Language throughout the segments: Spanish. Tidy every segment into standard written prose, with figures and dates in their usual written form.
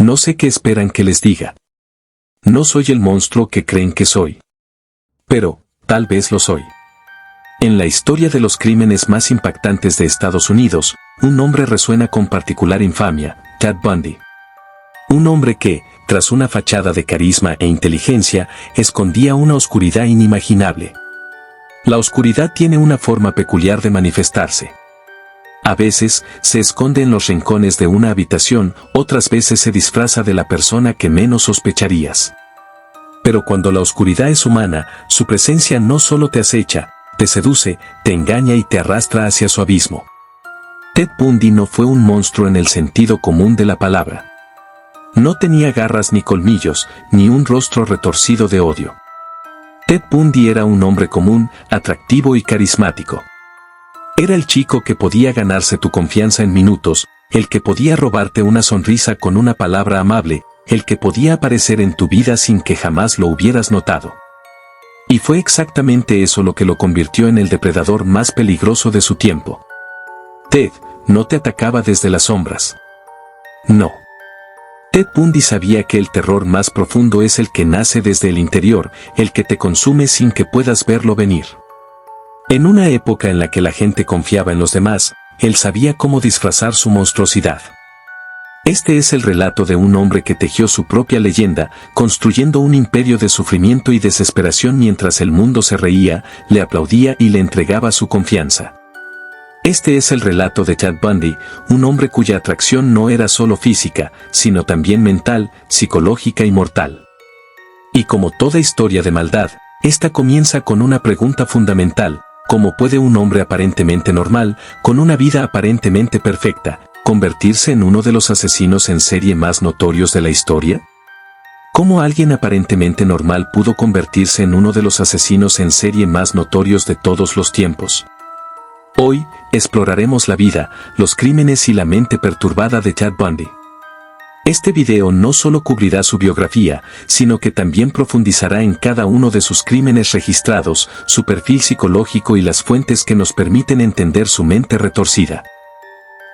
No sé qué esperan que les diga. No soy el monstruo que creen que soy. Pero, tal vez lo soy. En la historia de los crímenes más impactantes de Estados Unidos, un nombre resuena con particular infamia: Ted Bundy. Un hombre que, tras una fachada de carisma e inteligencia, escondía una oscuridad inimaginable. La oscuridad tiene una forma peculiar de manifestarse. A veces, se esconde en los rincones de una habitación, otras veces se disfraza de la persona que menos sospecharías. Pero cuando la oscuridad es humana, su presencia no solo te acecha, te seduce, te engaña y te arrastra hacia su abismo. Ted Bundy no fue un monstruo en el sentido común de la palabra. No tenía garras ni colmillos, ni un rostro retorcido de odio. Ted Bundy era un hombre común, atractivo y carismático. Era el chico que podía ganarse tu confianza en minutos, el que podía robarte una sonrisa con una palabra amable, el que podía aparecer en tu vida sin que jamás lo hubieras notado. Y fue exactamente eso lo que lo convirtió en el depredador más peligroso de su tiempo. Ted no te atacaba desde las sombras. No. Ted Bundy sabía que el terror más profundo es el que nace desde el interior, el que te consume sin que puedas verlo venir. En una época en la que la gente confiaba en los demás, él sabía cómo disfrazar su monstruosidad. Este es el relato de un hombre que tejió su propia leyenda, construyendo un imperio de sufrimiento y desesperación mientras el mundo se reía, le aplaudía y le entregaba su confianza. Este es el relato de Ted Bundy, un hombre cuya atracción no era solo física, sino también mental, psicológica y mortal. Y como toda historia de maldad, esta comienza con una pregunta fundamental: ¿cómo puede un hombre aparentemente normal, con una vida aparentemente perfecta, convertirse en uno de los asesinos en serie más notorios de la historia? ¿Cómo alguien aparentemente normal pudo convertirse en uno de los asesinos en serie más notorios de todos los tiempos? Hoy, exploraremos la vida, los crímenes y la mente perturbada de Ted Bundy. Este video no solo cubrirá su biografía, sino que también profundizará en cada uno de sus crímenes registrados, su perfil psicológico y las fuentes que nos permiten entender su mente retorcida.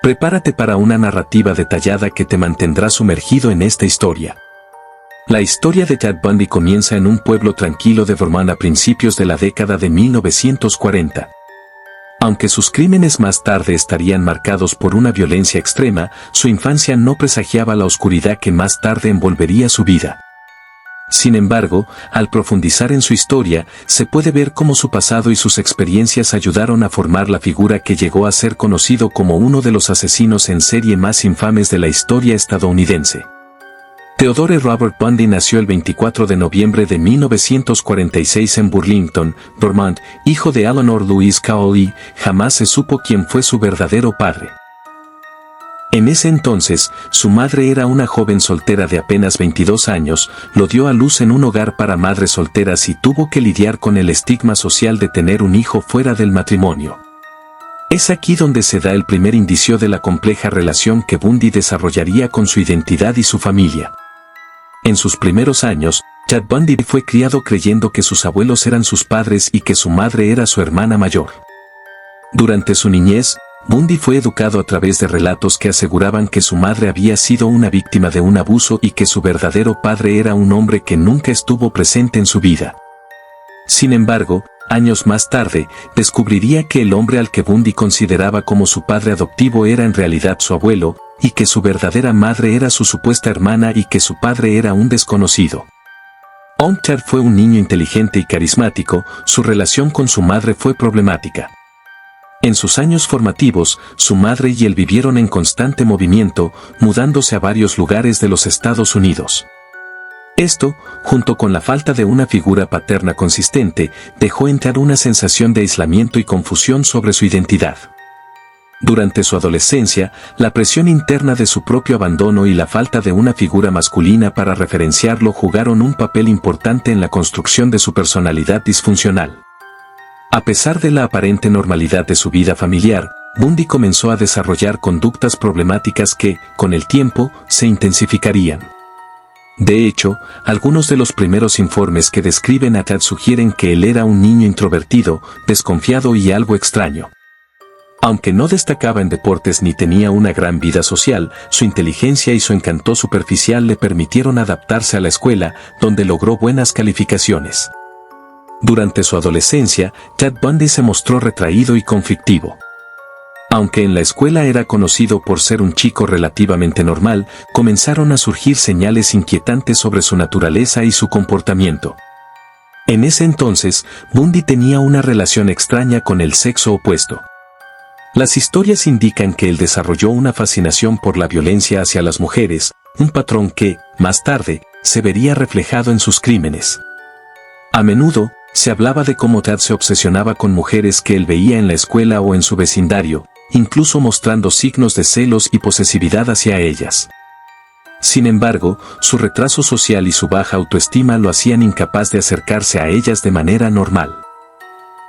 Prepárate para una narrativa detallada que te mantendrá sumergido en esta historia. La historia de Ted Bundy comienza en un pueblo tranquilo de Vermont a principios de la década de 1940. Aunque sus crímenes más tarde estarían marcados por una violencia extrema, su infancia no presagiaba la oscuridad que más tarde envolvería su vida. Sin embargo, al profundizar en su historia, se puede ver cómo su pasado y sus experiencias ayudaron a formar la figura que llegó a ser conocido como uno de los asesinos en serie más infames de la historia estadounidense. Theodore Robert Bundy nació el 24 de noviembre de 1946 en Burlington, Vermont, hijo de Eleanor Louise Cowley. Jamás se supo quién fue su verdadero padre. En ese entonces, su madre era una joven soltera de apenas 22 años, lo dio a luz en un hogar para madres solteras y tuvo que lidiar con el estigma social de tener un hijo fuera del matrimonio. Es aquí donde se da el primer indicio de la compleja relación que Bundy desarrollaría con su identidad y su familia. En sus primeros años, Ted Bundy fue criado creyendo que sus abuelos eran sus padres y que su madre era su hermana mayor. Durante su niñez, Bundy fue educado a través de relatos que aseguraban que su madre había sido una víctima de un abuso y que su verdadero padre era un hombre que nunca estuvo presente en su vida. Sin embargo, años más tarde, descubriría que el hombre al que Bundy consideraba como su padre adoptivo era en realidad su abuelo, y que su verdadera madre era su supuesta hermana y que su padre era un desconocido. Ted fue un niño inteligente y carismático, su relación con su madre fue problemática. En sus años formativos, su madre y él vivieron en constante movimiento, mudándose a varios lugares de los Estados Unidos. Esto, junto con la falta de una figura paterna consistente, dejó entrar una sensación de aislamiento y confusión sobre su identidad. Durante su adolescencia, la presión interna de su propio abandono y la falta de una figura masculina para referenciarlo jugaron un papel importante en la construcción de su personalidad disfuncional. A pesar de la aparente normalidad de su vida familiar, Bundy comenzó a desarrollar conductas problemáticas que, con el tiempo, se intensificarían. De hecho, algunos de los primeros informes que describen a Ted sugieren que él era un niño introvertido, desconfiado y algo extraño. Aunque no destacaba en deportes ni tenía una gran vida social, su inteligencia y su encanto superficial le permitieron adaptarse a la escuela, donde logró buenas calificaciones. Durante su adolescencia, Ted Bundy se mostró retraído y conflictivo. Aunque en la escuela era conocido por ser un chico relativamente normal, comenzaron a surgir señales inquietantes sobre su naturaleza y su comportamiento. En ese entonces, Bundy tenía una relación extraña con el sexo opuesto. Las historias indican que él desarrolló una fascinación por la violencia hacia las mujeres, un patrón que, más tarde, se vería reflejado en sus crímenes. A menudo, se hablaba de cómo Ted se obsesionaba con mujeres que él veía en la escuela o en su vecindario, incluso mostrando signos de celos y posesividad hacia ellas. Sin embargo, su retraso social y su baja autoestima lo hacían incapaz de acercarse a ellas de manera normal.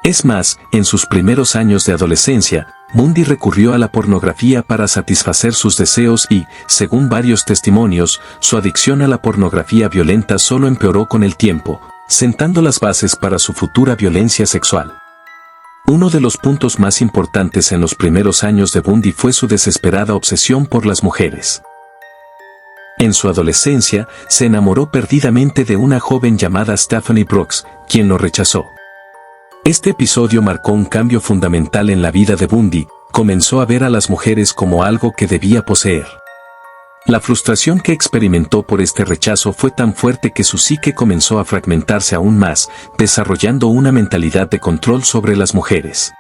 Es más, en sus primeros años de adolescencia, Bundy recurrió a la pornografía para satisfacer sus deseos y, según varios testimonios, su adicción a la pornografía violenta solo empeoró con el tiempo, sentando las bases para su futura violencia sexual. Uno de los puntos más importantes en los primeros años de Bundy fue su desesperada obsesión por las mujeres. En su adolescencia, se enamoró perdidamente de una joven llamada Stephanie Brooks, quien lo rechazó. Este episodio marcó un cambio fundamental en la vida de Bundy, comenzó a ver a las mujeres como algo que debía poseer. La frustración que experimentó por este rechazo fue tan fuerte que su psique comenzó a fragmentarse aún más, desarrollando una mentalidad de control sobre las mujeres.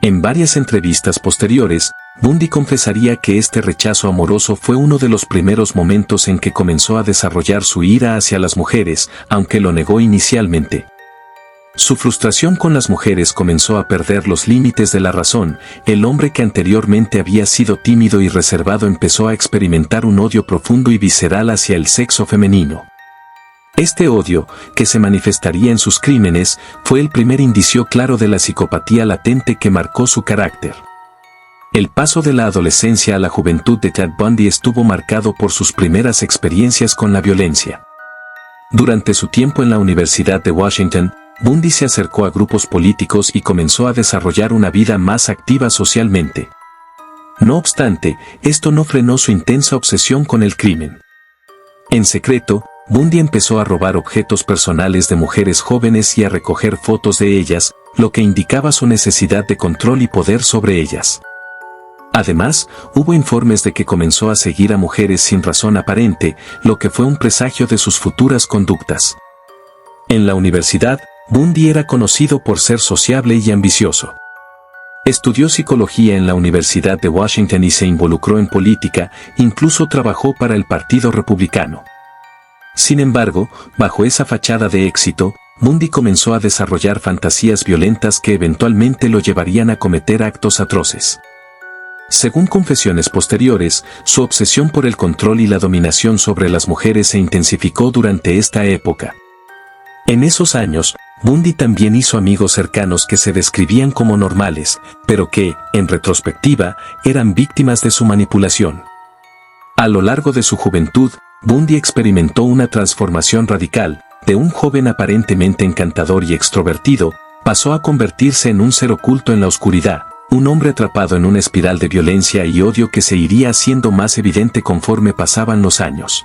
En varias entrevistas posteriores, Bundy confesaría que este rechazo amoroso fue uno de los primeros momentos en que comenzó a desarrollar su ira hacia las mujeres, aunque lo negó inicialmente. Su frustración con las mujeres comenzó a perder los límites de la razón. El hombre que anteriormente había sido tímido y reservado empezó a experimentar un odio profundo y visceral hacia el sexo femenino. Este odio, que se manifestaría en sus crímenes, fue el primer indicio claro de la psicopatía latente que marcó su carácter. El paso de la adolescencia a la juventud de Ted Bundy estuvo marcado por sus primeras experiencias con la violencia. Durante su tiempo en la Universidad de Washington, Bundy se acercó a grupos políticos y comenzó a desarrollar una vida más activa socialmente. No obstante, esto no frenó su intensa obsesión con el crimen. En secreto, Bundy empezó a robar objetos personales de mujeres jóvenes y a recoger fotos de ellas, lo que indicaba su necesidad de control y poder sobre ellas. Además, hubo informes de que comenzó a seguir a mujeres sin razón aparente, lo que fue un presagio de sus futuras conductas. En la universidad, Bundy era conocido por ser sociable y ambicioso. Estudió psicología en la Universidad de Washington y se involucró en política, incluso trabajó para el Partido Republicano. Sin embargo, bajo esa fachada de éxito, Bundy comenzó a desarrollar fantasías violentas que eventualmente lo llevarían a cometer actos atroces. Según confesiones posteriores, su obsesión por el control y la dominación sobre las mujeres se intensificó durante esta época. En esos años, Bundy también hizo amigos cercanos que se describían como normales, pero que, en retrospectiva, eran víctimas de su manipulación. A lo largo de su juventud, Bundy experimentó una transformación radical. De un joven aparentemente encantador y extrovertido, pasó a convertirse en un ser oculto en la oscuridad, un hombre atrapado en una espiral de violencia y odio que se iría haciendo más evidente conforme pasaban los años.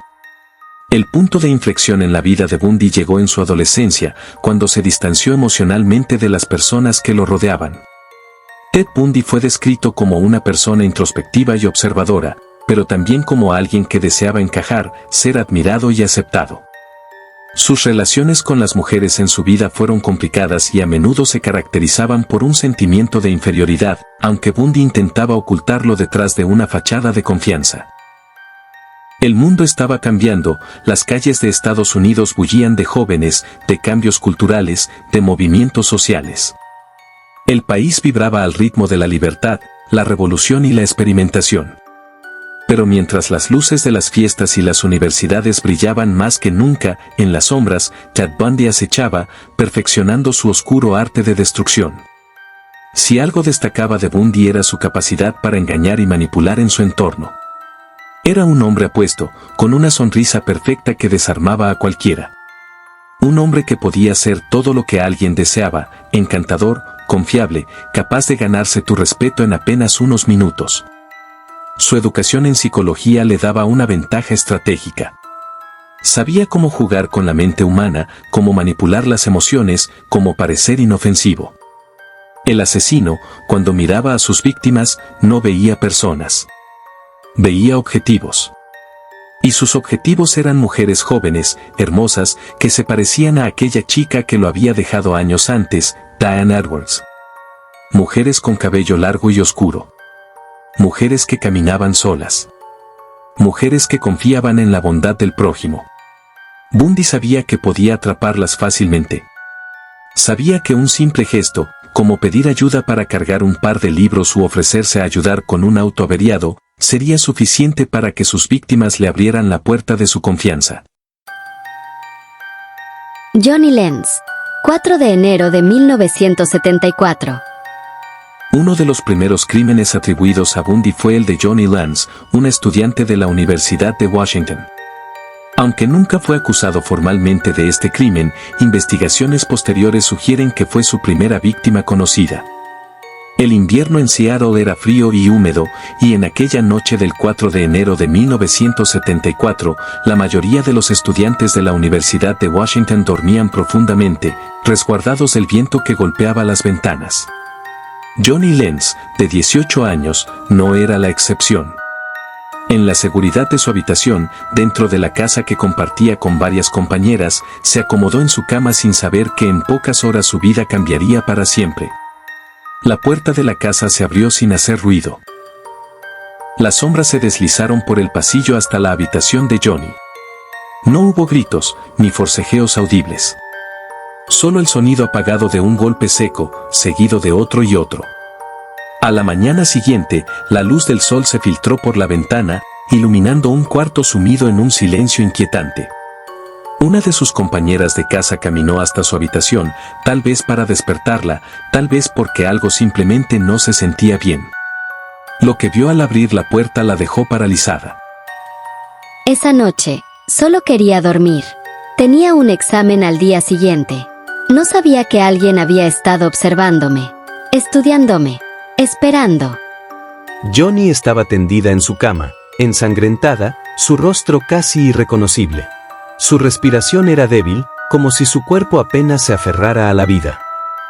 El punto de inflexión en la vida de Bundy llegó en su adolescencia, cuando se distanció emocionalmente de las personas que lo rodeaban. Ted Bundy fue descrito como una persona introspectiva y observadora, pero también como alguien que deseaba encajar, ser admirado y aceptado. Sus relaciones con las mujeres en su vida fueron complicadas y a menudo se caracterizaban por un sentimiento de inferioridad, aunque Bundy intentaba ocultarlo detrás de una fachada de confianza. El mundo estaba cambiando, las calles de Estados Unidos bullían de jóvenes, de cambios culturales, de movimientos sociales. El país vibraba al ritmo de la libertad, la revolución y la experimentación. Pero mientras las luces de las fiestas y las universidades brillaban más que nunca, en las sombras, Ted Bundy acechaba, perfeccionando su oscuro arte de destrucción. Si algo destacaba de Bundy era su capacidad para engañar y manipular en su entorno. Era un hombre apuesto, con una sonrisa perfecta que desarmaba a cualquiera. Un hombre que podía ser todo lo que alguien deseaba, encantador, confiable, capaz de ganarse tu respeto en apenas unos minutos. Su educación en psicología le daba una ventaja estratégica. Sabía cómo jugar con la mente humana, cómo manipular las emociones, cómo parecer inofensivo. El asesino, cuando miraba a sus víctimas, no veía personas. Veía objetivos. Y sus objetivos eran mujeres jóvenes, hermosas, que se parecían a aquella chica que lo había dejado años antes, Diane Edwards. Mujeres con cabello largo y oscuro. Mujeres que caminaban solas. Mujeres que confiaban en la bondad del prójimo. Bundy sabía que podía atraparlas fácilmente. Sabía que un simple gesto, como pedir ayuda para cargar un par de libros u ofrecerse a ayudar con un auto averiado, sería suficiente para que sus víctimas le abrieran la puerta de su confianza. Johnny Lenz, 4 de enero de 1974. Uno de los primeros crímenes atribuidos a Bundy fue el de Johnny Lenz, un estudiante de la Universidad de Washington. Aunque nunca fue acusado formalmente de este crimen, investigaciones posteriores sugieren que fue su primera víctima conocida. El invierno en Seattle era frío y húmedo, y en aquella noche del 4 de enero de 1974, la mayoría de los estudiantes de la Universidad de Washington dormían profundamente, resguardados del viento que golpeaba las ventanas. Johnny Lenz, de 18 años, no era la excepción. En la seguridad de su habitación, dentro de la casa que compartía con varias compañeras, se acomodó en su cama sin saber que en pocas horas su vida cambiaría para siempre. La puerta de la casa se abrió sin hacer ruido. Las sombras se deslizaron por el pasillo hasta la habitación de Johnny. No hubo gritos, ni forcejeos audibles. Solo el sonido apagado de un golpe seco, seguido de otro y otro. A la mañana siguiente, la luz del sol se filtró por la ventana, iluminando un cuarto sumido en un silencio inquietante. Una de sus compañeras de casa caminó hasta su habitación, tal vez para despertarla, tal vez porque algo simplemente no se sentía bien. Lo que vio al abrir la puerta la dejó paralizada. Esa noche, solo quería dormir. Tenía un examen al día siguiente. No sabía que alguien había estado observándome, estudiándome, esperando. Johnny estaba tendida en su cama, ensangrentada, su rostro casi irreconocible. Su respiración era débil, como si su cuerpo apenas se aferrara a la vida.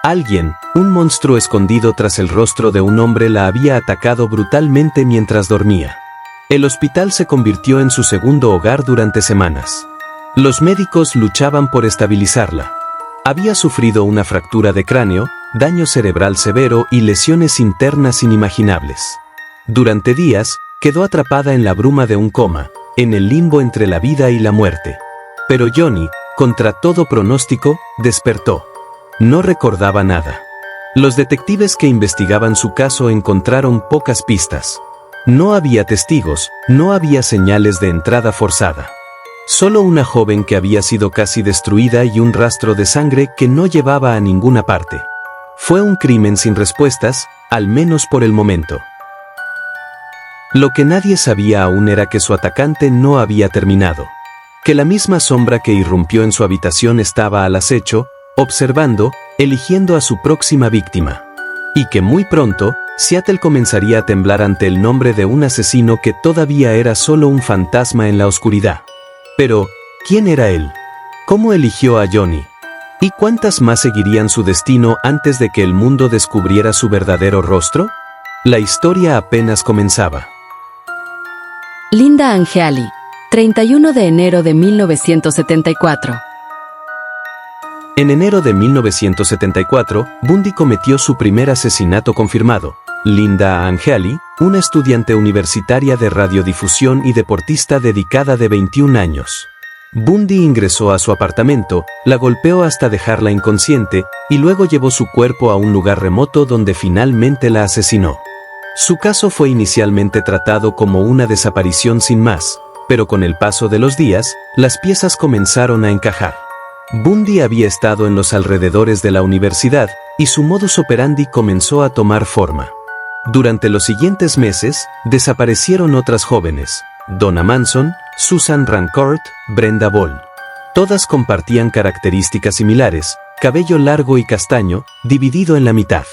Alguien, un monstruo escondido tras el rostro de un hombre, la había atacado brutalmente mientras dormía. El hospital se convirtió en su segundo hogar durante semanas. Los médicos luchaban por estabilizarla. Había sufrido una fractura de cráneo, daño cerebral severo y lesiones internas inimaginables. Durante días, quedó atrapada en la bruma de un coma, en el limbo entre la vida y la muerte. Pero Johnny, contra todo pronóstico, despertó. No recordaba nada. Los detectives que investigaban su caso encontraron pocas pistas. No había testigos, no había señales de entrada forzada. Solo una joven que había sido casi destruida y un rastro de sangre que no llevaba a ninguna parte. Fue un crimen sin respuestas, al menos por el momento. Lo que nadie sabía aún era que su atacante no había terminado. Que la misma sombra que irrumpió en su habitación estaba al acecho, observando, eligiendo a su próxima víctima. Y que muy pronto, Seattle comenzaría a temblar ante el nombre de un asesino que todavía era solo un fantasma en la oscuridad. Pero, ¿quién era él? ¿Cómo eligió a Johnny? ¿Y cuántas más seguirían su destino antes de que el mundo descubriera su verdadero rostro? La historia apenas comenzaba. Linda Angeli, 31 de enero de 1974. En enero de 1974, Bundy cometió su primer asesinato confirmado. Linda Angeli, una estudiante universitaria de radiodifusión y deportista dedicada de 21 años. Bundy ingresó a su apartamento, la golpeó hasta dejarla inconsciente, y luego llevó su cuerpo a un lugar remoto donde finalmente la asesinó. Su caso fue inicialmente tratado como una desaparición sin más, pero con el paso de los días, las piezas comenzaron a encajar. Bundy había estado en los alrededores de la universidad, y su modus operandi comenzó a tomar forma. Durante los siguientes meses, desaparecieron otras jóvenes, Donna Manson, Susan Rancourt, Brenda Ball. Todas compartían características similares, cabello largo y castaño, dividido en la mitad.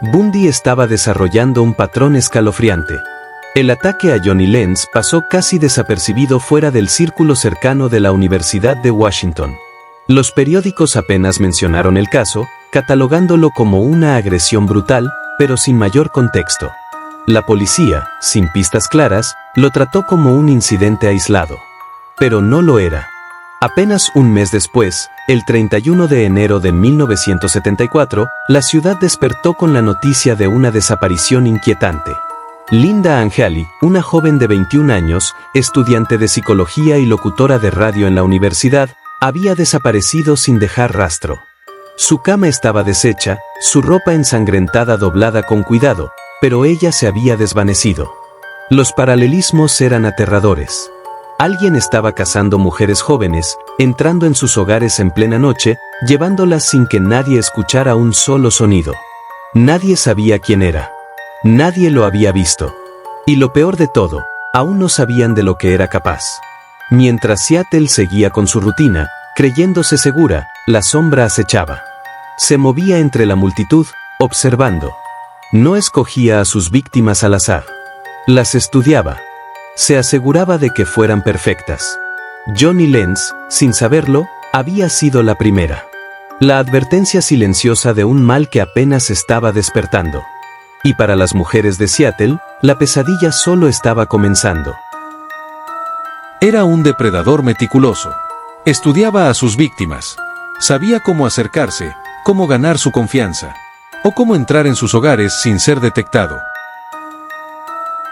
Bundy estaba desarrollando un patrón escalofriante. El ataque a Johnny Lenz pasó casi desapercibido fuera del círculo cercano de la Universidad de Washington. Los periódicos apenas mencionaron el caso, catalogándolo como una agresión brutal, pero sin mayor contexto. La policía, sin pistas claras, lo trató como un incidente aislado. Pero no lo era. Apenas un mes después, el 31 de enero de 1974, la ciudad despertó con la noticia de una desaparición inquietante. Linda Angeli, una joven de 21 años, estudiante de psicología y locutora de radio en la universidad, había desaparecido sin dejar rastro. Su cama estaba deshecha, su ropa ensangrentada doblada con cuidado, pero ella se había desvanecido. Los paralelismos eran aterradores. Alguien estaba cazando mujeres jóvenes, entrando en sus hogares en plena noche, llevándolas sin que nadie escuchara un solo sonido. Nadie sabía quién era. Nadie lo había visto. Y lo peor de todo, aún no sabían de lo que era capaz. Mientras Seattle seguía con su rutina, creyéndose segura, la sombra acechaba. Se movía entre la multitud, observando. No escogía a sus víctimas al azar. Las estudiaba. Se aseguraba de que fueran perfectas. Johnny Lenz, sin saberlo, había sido la primera. La advertencia silenciosa de un mal que apenas estaba despertando. Y para las mujeres de Seattle, la pesadilla solo estaba comenzando. Era un depredador meticuloso. Estudiaba a sus víctimas. Sabía cómo acercarse, cómo ganar su confianza, o cómo entrar en sus hogares sin ser detectado.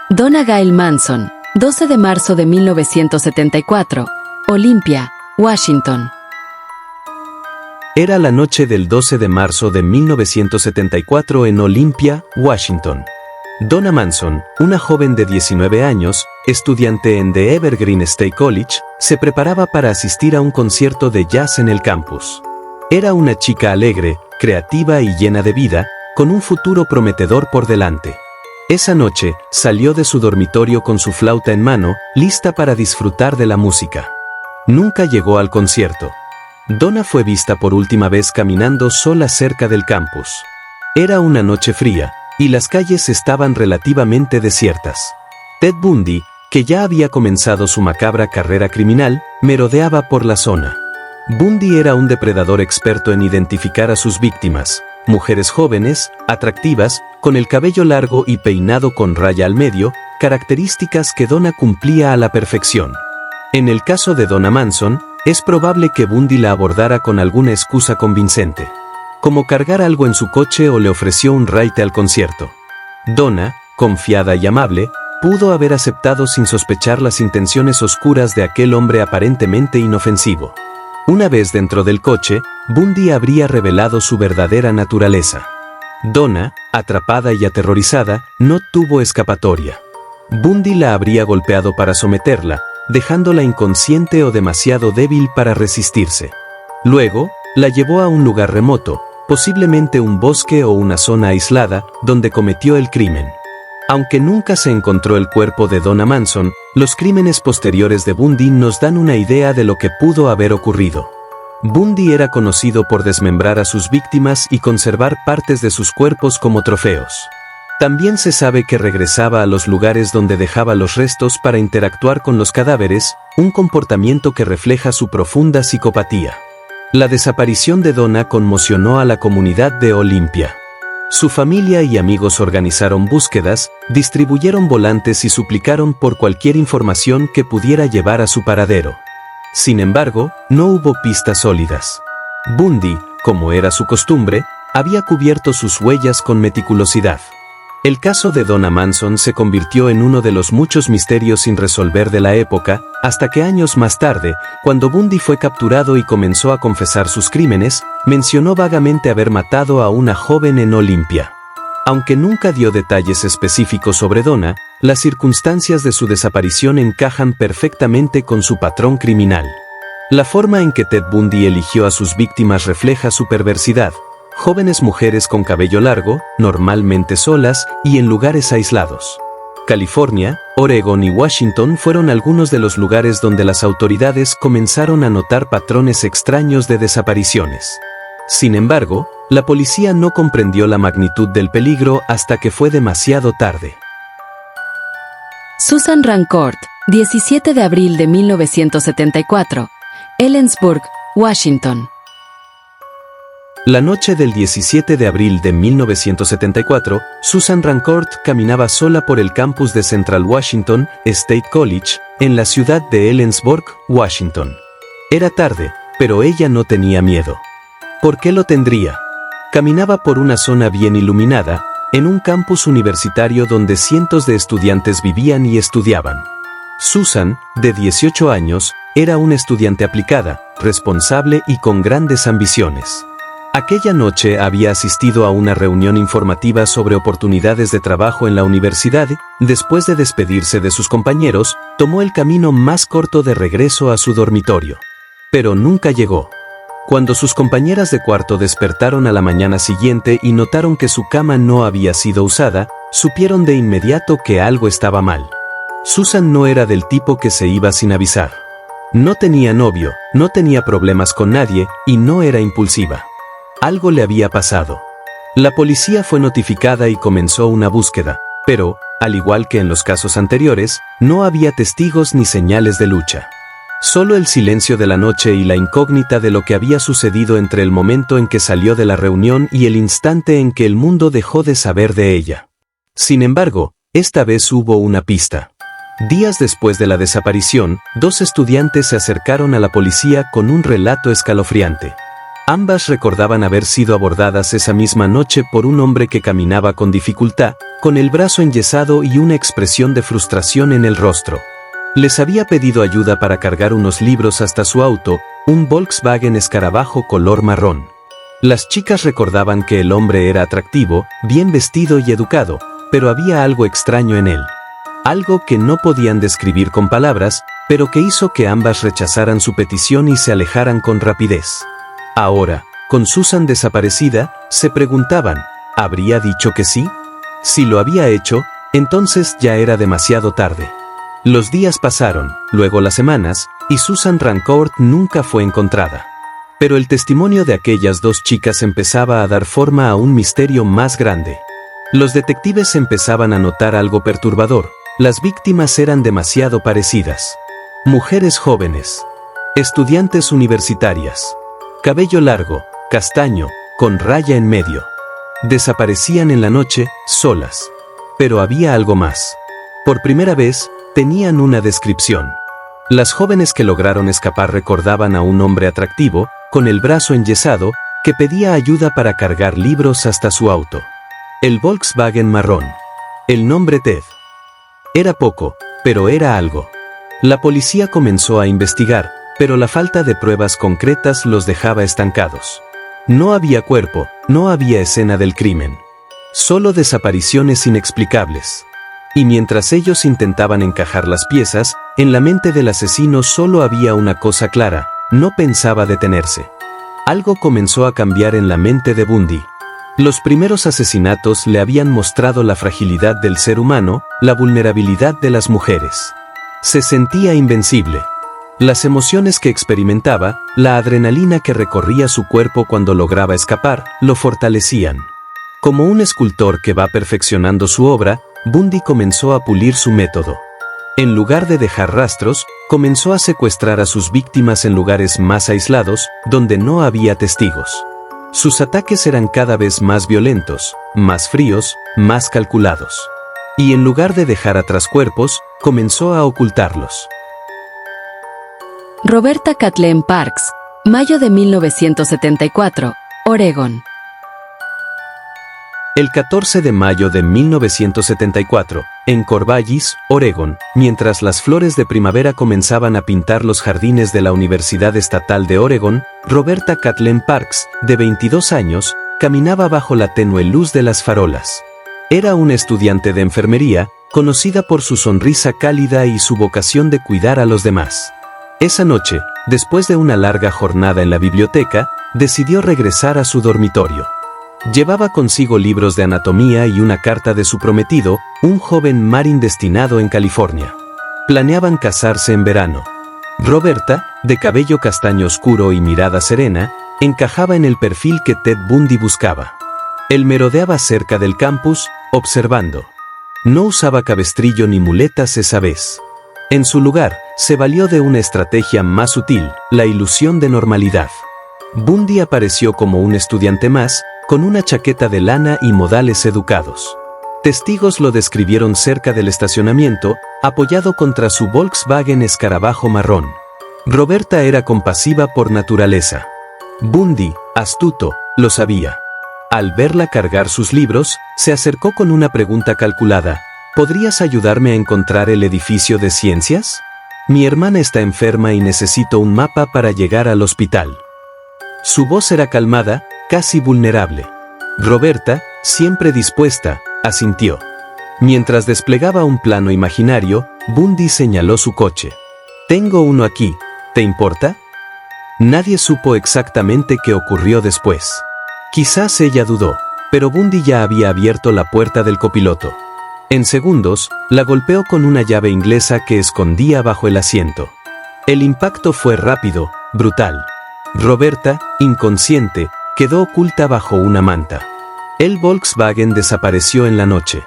Donna Gail Manson, 12 de marzo de 1974, Olympia, Washington. Era la noche del 12 de marzo de 1974 en Olympia, Washington. Donna Manson, una joven de 19 años, estudiante en The Evergreen State College, se preparaba para asistir a un concierto de jazz en el campus. Era una chica alegre, creativa y llena de vida, con un futuro prometedor por delante. Esa noche, salió de su dormitorio con su flauta en mano, lista para disfrutar de la música. Nunca llegó al concierto. Donna fue vista por última vez caminando sola cerca del campus. Era una noche fría, y las calles estaban relativamente desiertas. Ted Bundy, que ya había comenzado su macabra carrera criminal, merodeaba por la zona. Bundy era un depredador experto en identificar a sus víctimas, mujeres jóvenes, atractivas, con el cabello largo y peinado con raya al medio, características que Donna cumplía a la perfección. En el caso de Donna Manson, es probable que Bundy la abordara con alguna excusa convincente, como cargar algo en su coche o le ofreció un raite al concierto. Donna, confiada y amable, pudo haber aceptado sin sospechar las intenciones oscuras de aquel hombre aparentemente inofensivo. Una vez dentro del coche, Bundy habría revelado su verdadera naturaleza. Donna, atrapada y aterrorizada, no tuvo escapatoria. Bundy la habría golpeado para someterla, dejándola inconsciente o demasiado débil para resistirse. Luego, la llevó a un lugar remoto, posiblemente un bosque o una zona aislada, donde cometió el crimen. Aunque nunca se encontró el cuerpo de Donna Manson, los crímenes posteriores de Bundy nos dan una idea de lo que pudo haber ocurrido. Bundy era conocido por desmembrar a sus víctimas y conservar partes de sus cuerpos como trofeos. También se sabe que regresaba a los lugares donde dejaba los restos para interactuar con los cadáveres, un comportamiento que refleja su profunda psicopatía. La desaparición de Donna conmocionó a la comunidad de Olympia. Su familia y amigos organizaron búsquedas, distribuyeron volantes y suplicaron por cualquier información que pudiera llevar a su paradero. Sin embargo, no hubo pistas sólidas. Bundy, como era su costumbre, había cubierto sus huellas con meticulosidad. El caso de Donna Manson se convirtió en uno de los muchos misterios sin resolver de la época, hasta que años más tarde, cuando Bundy fue capturado y comenzó a confesar sus crímenes, mencionó vagamente haber matado a una joven en Olympia. Aunque nunca dio detalles específicos sobre Donna, las circunstancias de su desaparición encajan perfectamente con su patrón criminal. La forma en que Ted Bundy eligió a sus víctimas refleja su perversidad. Jóvenes mujeres con cabello largo, normalmente solas y en lugares aislados. California, Oregón y Washington fueron algunos de los lugares donde las autoridades comenzaron a notar patrones extraños de desapariciones. Sin embargo, la policía no comprendió la magnitud del peligro hasta que fue demasiado tarde. Susan Rancourt, 17 de abril de 1974, Ellensburg, Washington. La noche del 17 de abril de 1974, Susan Rancourt caminaba sola por el campus de Central Washington State College, en la ciudad de Ellensburg, Washington. Era tarde, pero ella no tenía miedo. ¿Por qué lo tendría? Caminaba por una zona bien iluminada, en un campus universitario donde cientos de estudiantes vivían y estudiaban. Susan, de 18 años, era una estudiante aplicada, responsable y con grandes ambiciones. Aquella noche había asistido a una reunión informativa sobre oportunidades de trabajo en la universidad. Después de despedirse de sus compañeros, tomó el camino más corto de regreso a su dormitorio. Pero nunca llegó. Cuando sus compañeras de cuarto despertaron a la mañana siguiente y notaron que su cama no había sido usada, supieron de inmediato que algo estaba mal. Susan no era del tipo que se iba sin avisar. No tenía novio, no tenía problemas con nadie y no era impulsiva. Algo le había pasado. La policía fue notificada y comenzó una búsqueda, pero, al igual que en los casos anteriores, no había testigos ni señales de lucha. Solo el silencio de la noche y la incógnita de lo que había sucedido entre el momento en que salió de la reunión y el instante en que el mundo dejó de saber de ella. Sin embargo, esta vez hubo una pista. Días después de la desaparición, 2 estudiantes se acercaron a la policía con un relato escalofriante. Ambas recordaban haber sido abordadas esa misma noche por un hombre que caminaba con dificultad, con el brazo enyesado y una expresión de frustración en el rostro. Les había pedido ayuda para cargar unos libros hasta su auto, un Volkswagen Escarabajo color marrón. Las chicas recordaban que el hombre era atractivo, bien vestido y educado, pero había algo extraño en él. Algo que no podían describir con palabras, pero que hizo que ambas rechazaran su petición y se alejaran con rapidez. Ahora, con Susan desaparecida, se preguntaban, ¿habría dicho que sí? Si lo había hecho, entonces ya era demasiado tarde. Los días pasaron, luego las semanas, y Susan Rancourt nunca fue encontrada. Pero el testimonio de aquellas 2 chicas empezaba a dar forma a un misterio más grande. Los detectives empezaban a notar algo perturbador. Las víctimas eran demasiado parecidas. Mujeres jóvenes. Estudiantes universitarias. Cabello largo, castaño, con raya en medio. Desaparecían en la noche, solas. Pero había algo más. Por primera vez, tenían una descripción. Las jóvenes que lograron escapar recordaban a un hombre atractivo, con el brazo enyesado, que pedía ayuda para cargar libros hasta su auto. El Volkswagen marrón. El nombre Ted. Era poco, pero era algo. La policía comenzó a investigar, pero la falta de pruebas concretas los dejaba estancados. No había cuerpo, no había escena del crimen. Solo desapariciones inexplicables. Y mientras ellos intentaban encajar las piezas, en la mente del asesino solo había una cosa clara: no pensaba detenerse. Algo comenzó a cambiar en la mente de Bundy. Los primeros asesinatos le habían mostrado la fragilidad del ser humano, la vulnerabilidad de las mujeres. Se sentía invencible. Las emociones que experimentaba, la adrenalina que recorría su cuerpo cuando lograba escapar, lo fortalecían. Como un escultor que va perfeccionando su obra, Bundy comenzó a pulir su método. En lugar de dejar rastros, comenzó a secuestrar a sus víctimas en lugares más aislados, donde no había testigos. Sus ataques eran cada vez más violentos, más fríos, más calculados. Y en lugar de dejar atrás cuerpos, comenzó a ocultarlos. Roberta Kathleen Parks, mayo de 1974, Oregón. El 14 de mayo de 1974, en Corvallis, Oregón, mientras las flores de primavera comenzaban a pintar los jardines de la Universidad Estatal de Oregón, Roberta Kathleen Parks, de 22 años, caminaba bajo la tenue luz de las farolas. Era una estudiante de enfermería, conocida por su sonrisa cálida y su vocación de cuidar a los demás. Esa noche, después de una larga jornada en la biblioteca, decidió regresar a su dormitorio. Llevaba consigo libros de anatomía y una carta de su prometido, un joven marín destinado en California. Planeaban casarse en verano. Roberta, de cabello castaño oscuro y mirada serena, Encajaba en el perfil que Ted Bundy buscaba. Él merodeaba cerca del campus, observando. No usaba cabestrillo ni muletas esa vez. En su lugar, se valió de una estrategia más sutil, la ilusión de normalidad. Bundy apareció como un estudiante más, con una chaqueta de lana y modales educados. Testigos lo describieron cerca del estacionamiento, apoyado contra su Volkswagen escarabajo marrón. Roberta era compasiva por naturaleza. Bundy, astuto, lo sabía. Al verla cargar sus libros, se acercó con una pregunta calculada. ¿Podrías ayudarme a encontrar el edificio de ciencias? Mi hermana está enferma y necesito un mapa para llegar al hospital. Su voz era calmada, casi vulnerable. Roberta, siempre dispuesta, asintió. Mientras desplegaba un plano imaginario, Bundy señaló su coche. Tengo uno aquí, ¿te importa? Nadie supo exactamente qué ocurrió después. Quizás ella dudó, pero Bundy ya había abierto la puerta del copiloto. En segundos, la golpeó con una llave inglesa que escondía bajo el asiento. El impacto fue rápido, brutal. Roberta, inconsciente, quedó oculta bajo una manta. El Volkswagen desapareció en la noche.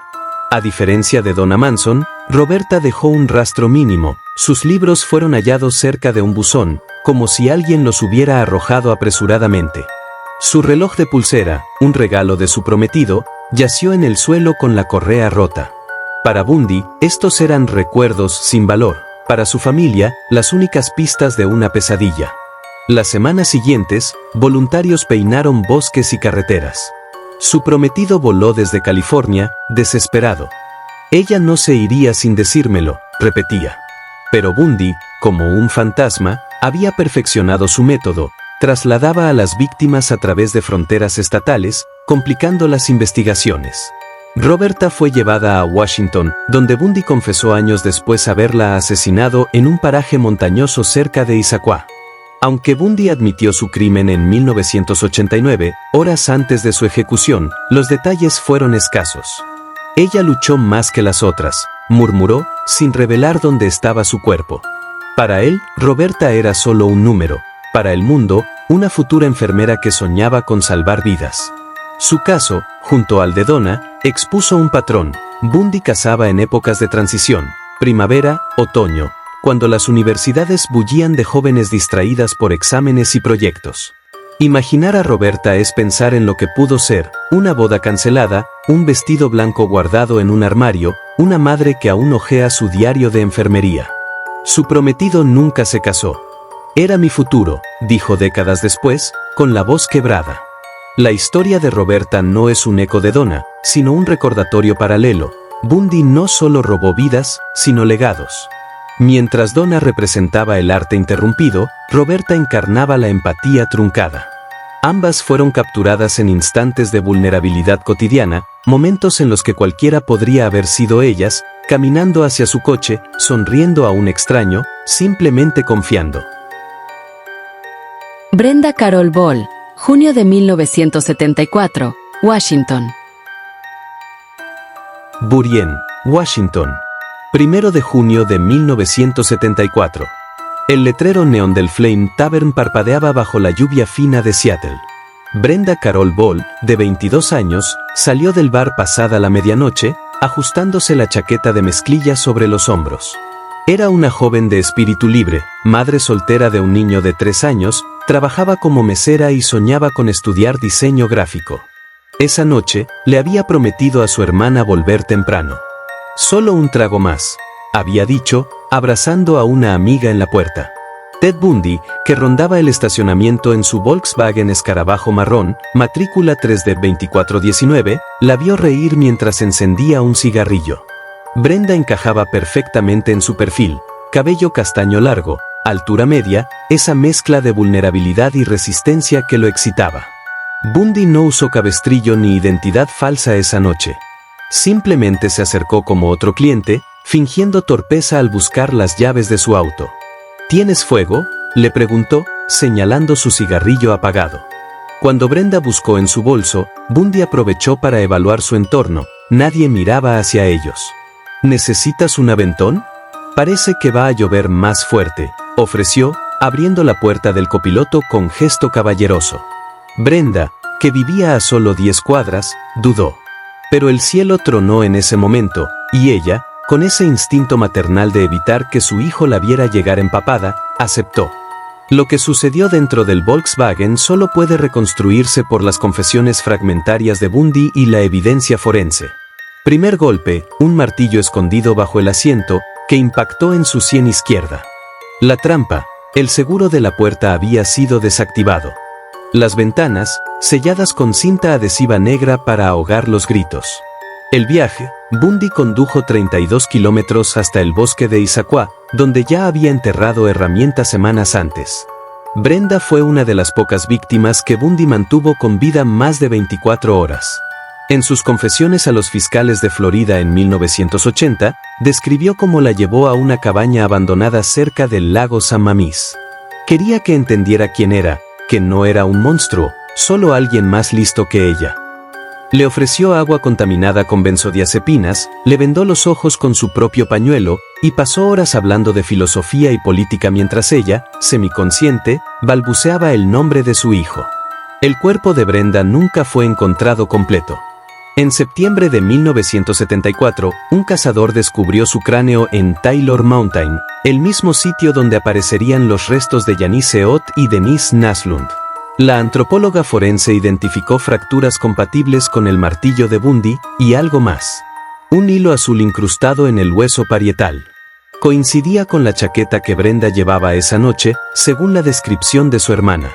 A diferencia de Donna Manson, Roberta dejó un rastro mínimo. Sus libros fueron hallados cerca de un buzón, como si alguien los hubiera arrojado apresuradamente. Su reloj de pulsera, un regalo de su prometido, yació en el suelo con la correa rota. Para Bundy, estos eran recuerdos sin valor. Para su familia, las únicas pistas de una pesadilla. Las semanas siguientes, voluntarios peinaron bosques y carreteras. Su prometido voló desde California, desesperado. Ella no se iría sin decírmelo, repetía. Pero Bundy, como un fantasma, había perfeccionado su método, trasladaba a las víctimas a través de fronteras estatales, complicando las investigaciones. Roberta fue llevada a Washington, donde Bundy confesó años después haberla asesinado en un paraje montañoso cerca de Issaquah. Aunque Bundy admitió su crimen en 1989, horas antes de su ejecución, los detalles fueron escasos. Ella luchó más que las otras, murmuró, sin revelar dónde estaba su cuerpo. Para él, Roberta era solo un número. Para el mundo, una futura enfermera que soñaba con salvar vidas. Su caso, junto al de Donna, expuso un patrón. Bundy cazaba en épocas de transición, primavera, otoño, cuando las universidades bullían de jóvenes distraídas por exámenes y proyectos. Imaginar a Roberta es pensar en lo que pudo ser, una boda cancelada, un vestido blanco guardado en un armario, una madre que aún hojea su diario de enfermería. Su prometido nunca se casó. Era mi futuro, dijo décadas después, con la voz quebrada. La historia de Roberta no es un eco de Donna, sino un recordatorio paralelo. Bundy no solo robó vidas, sino legados. Mientras Donna representaba el arte interrumpido, Roberta encarnaba la empatía truncada. Ambas fueron capturadas en instantes de vulnerabilidad cotidiana, momentos en los que cualquiera podría haber sido ellas, caminando hacia su coche, sonriendo a un extraño, simplemente confiando. Brenda Carol Ball, junio de 1974, Washington. Burien, Washington. 1 de junio de 1974. El letrero neón del Flame Tavern parpadeaba bajo la lluvia fina de Seattle. Brenda Carol Ball, de 22 años, salió del bar pasada la medianoche, ajustándose la chaqueta de mezclilla sobre los hombros. Era una joven de espíritu libre, madre soltera de un niño de 3 años, trabajaba como mesera y soñaba con estudiar diseño gráfico. Esa noche, le había prometido a su hermana volver temprano. Solo un trago más, había dicho, abrazando a una amiga en la puerta. Ted Bundy, que rondaba el estacionamiento en su Volkswagen escarabajo marrón, matrícula 3D2419, la vio reír mientras encendía un cigarrillo. Brenda encajaba perfectamente en su perfil, cabello castaño largo, altura media, esa mezcla de vulnerabilidad y resistencia que lo excitaba. Bundy no usó cabestrillo ni identidad falsa esa noche. Simplemente se acercó como otro cliente, fingiendo torpeza al buscar las llaves de su auto. ¿Tienes fuego?, le preguntó, señalando su cigarrillo apagado. Cuando Brenda buscó en su bolso, Bundy aprovechó para evaluar su entorno. Nadie miraba hacia ellos. ¿Necesitas un aventón? Parece que va a llover más fuerte, ofreció, abriendo la puerta del copiloto con gesto caballeroso. Brenda, que vivía a solo 10 cuadras, dudó. Pero el cielo tronó en ese momento, y ella, con ese instinto maternal de evitar que su hijo la viera llegar empapada, aceptó. Lo que sucedió dentro del Volkswagen solo puede reconstruirse por las confesiones fragmentarias de Bundy y la evidencia forense. Primer golpe, un martillo escondido bajo el asiento, que impactó en su sien izquierda. La trampa, el seguro de la puerta había sido desactivado. Las ventanas, selladas con cinta adhesiva negra para ahogar los gritos. El viaje, Bundy condujo 32 kilómetros hasta el bosque de Issaquah, donde ya había enterrado herramientas semanas antes. Brenda fue una de las pocas víctimas que Bundy mantuvo con vida más de 24 horas. En sus confesiones a los fiscales de Florida en 1980, describió cómo la llevó a una cabaña abandonada cerca del lago San Mamís. Quería que entendiera quién era, que no era un monstruo, solo alguien más listo que ella. Le ofreció agua contaminada con benzodiazepinas, le vendó los ojos con su propio pañuelo, y pasó horas hablando de filosofía y política mientras ella, semiconsciente, balbuceaba el nombre de su hijo. El cuerpo de Brenda nunca fue encontrado completo. En septiembre de 1974, un cazador descubrió su cráneo en Taylor Mountain, el mismo sitio donde aparecerían los restos de Janice Ott y Denise Naslund. La antropóloga forense identificó fracturas compatibles con el martillo de Bundy, y algo más. Un hilo azul incrustado en el hueso parietal. Coincidía con la chaqueta que Brenda llevaba esa noche, según la descripción de su hermana.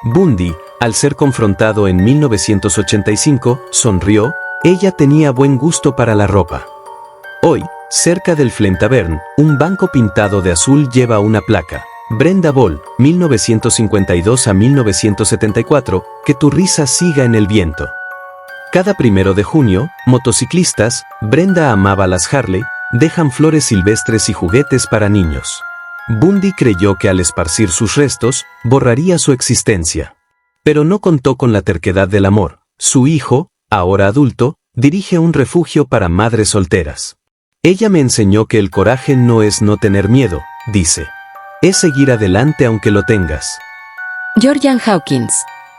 Bundy, al ser confrontado en 1985, sonrió, ella tenía buen gusto para la ropa. Hoy, cerca del Flame Tavern, un banco pintado de azul lleva una placa. Brenda Ball, 1952 a 1974, que tu risa siga en el viento. Cada 1 de junio, motociclistas, Brenda amaba las Harley, dejan flores silvestres y juguetes para niños. Bundy creyó que al esparcir sus restos, borraría su existencia. Pero no contó con la terquedad del amor. Su hijo, ahora adulto, dirige un refugio para madres solteras. Ella me enseñó que el coraje no es no tener miedo, dice. Es seguir adelante aunque lo tengas. Georgian Hawkins,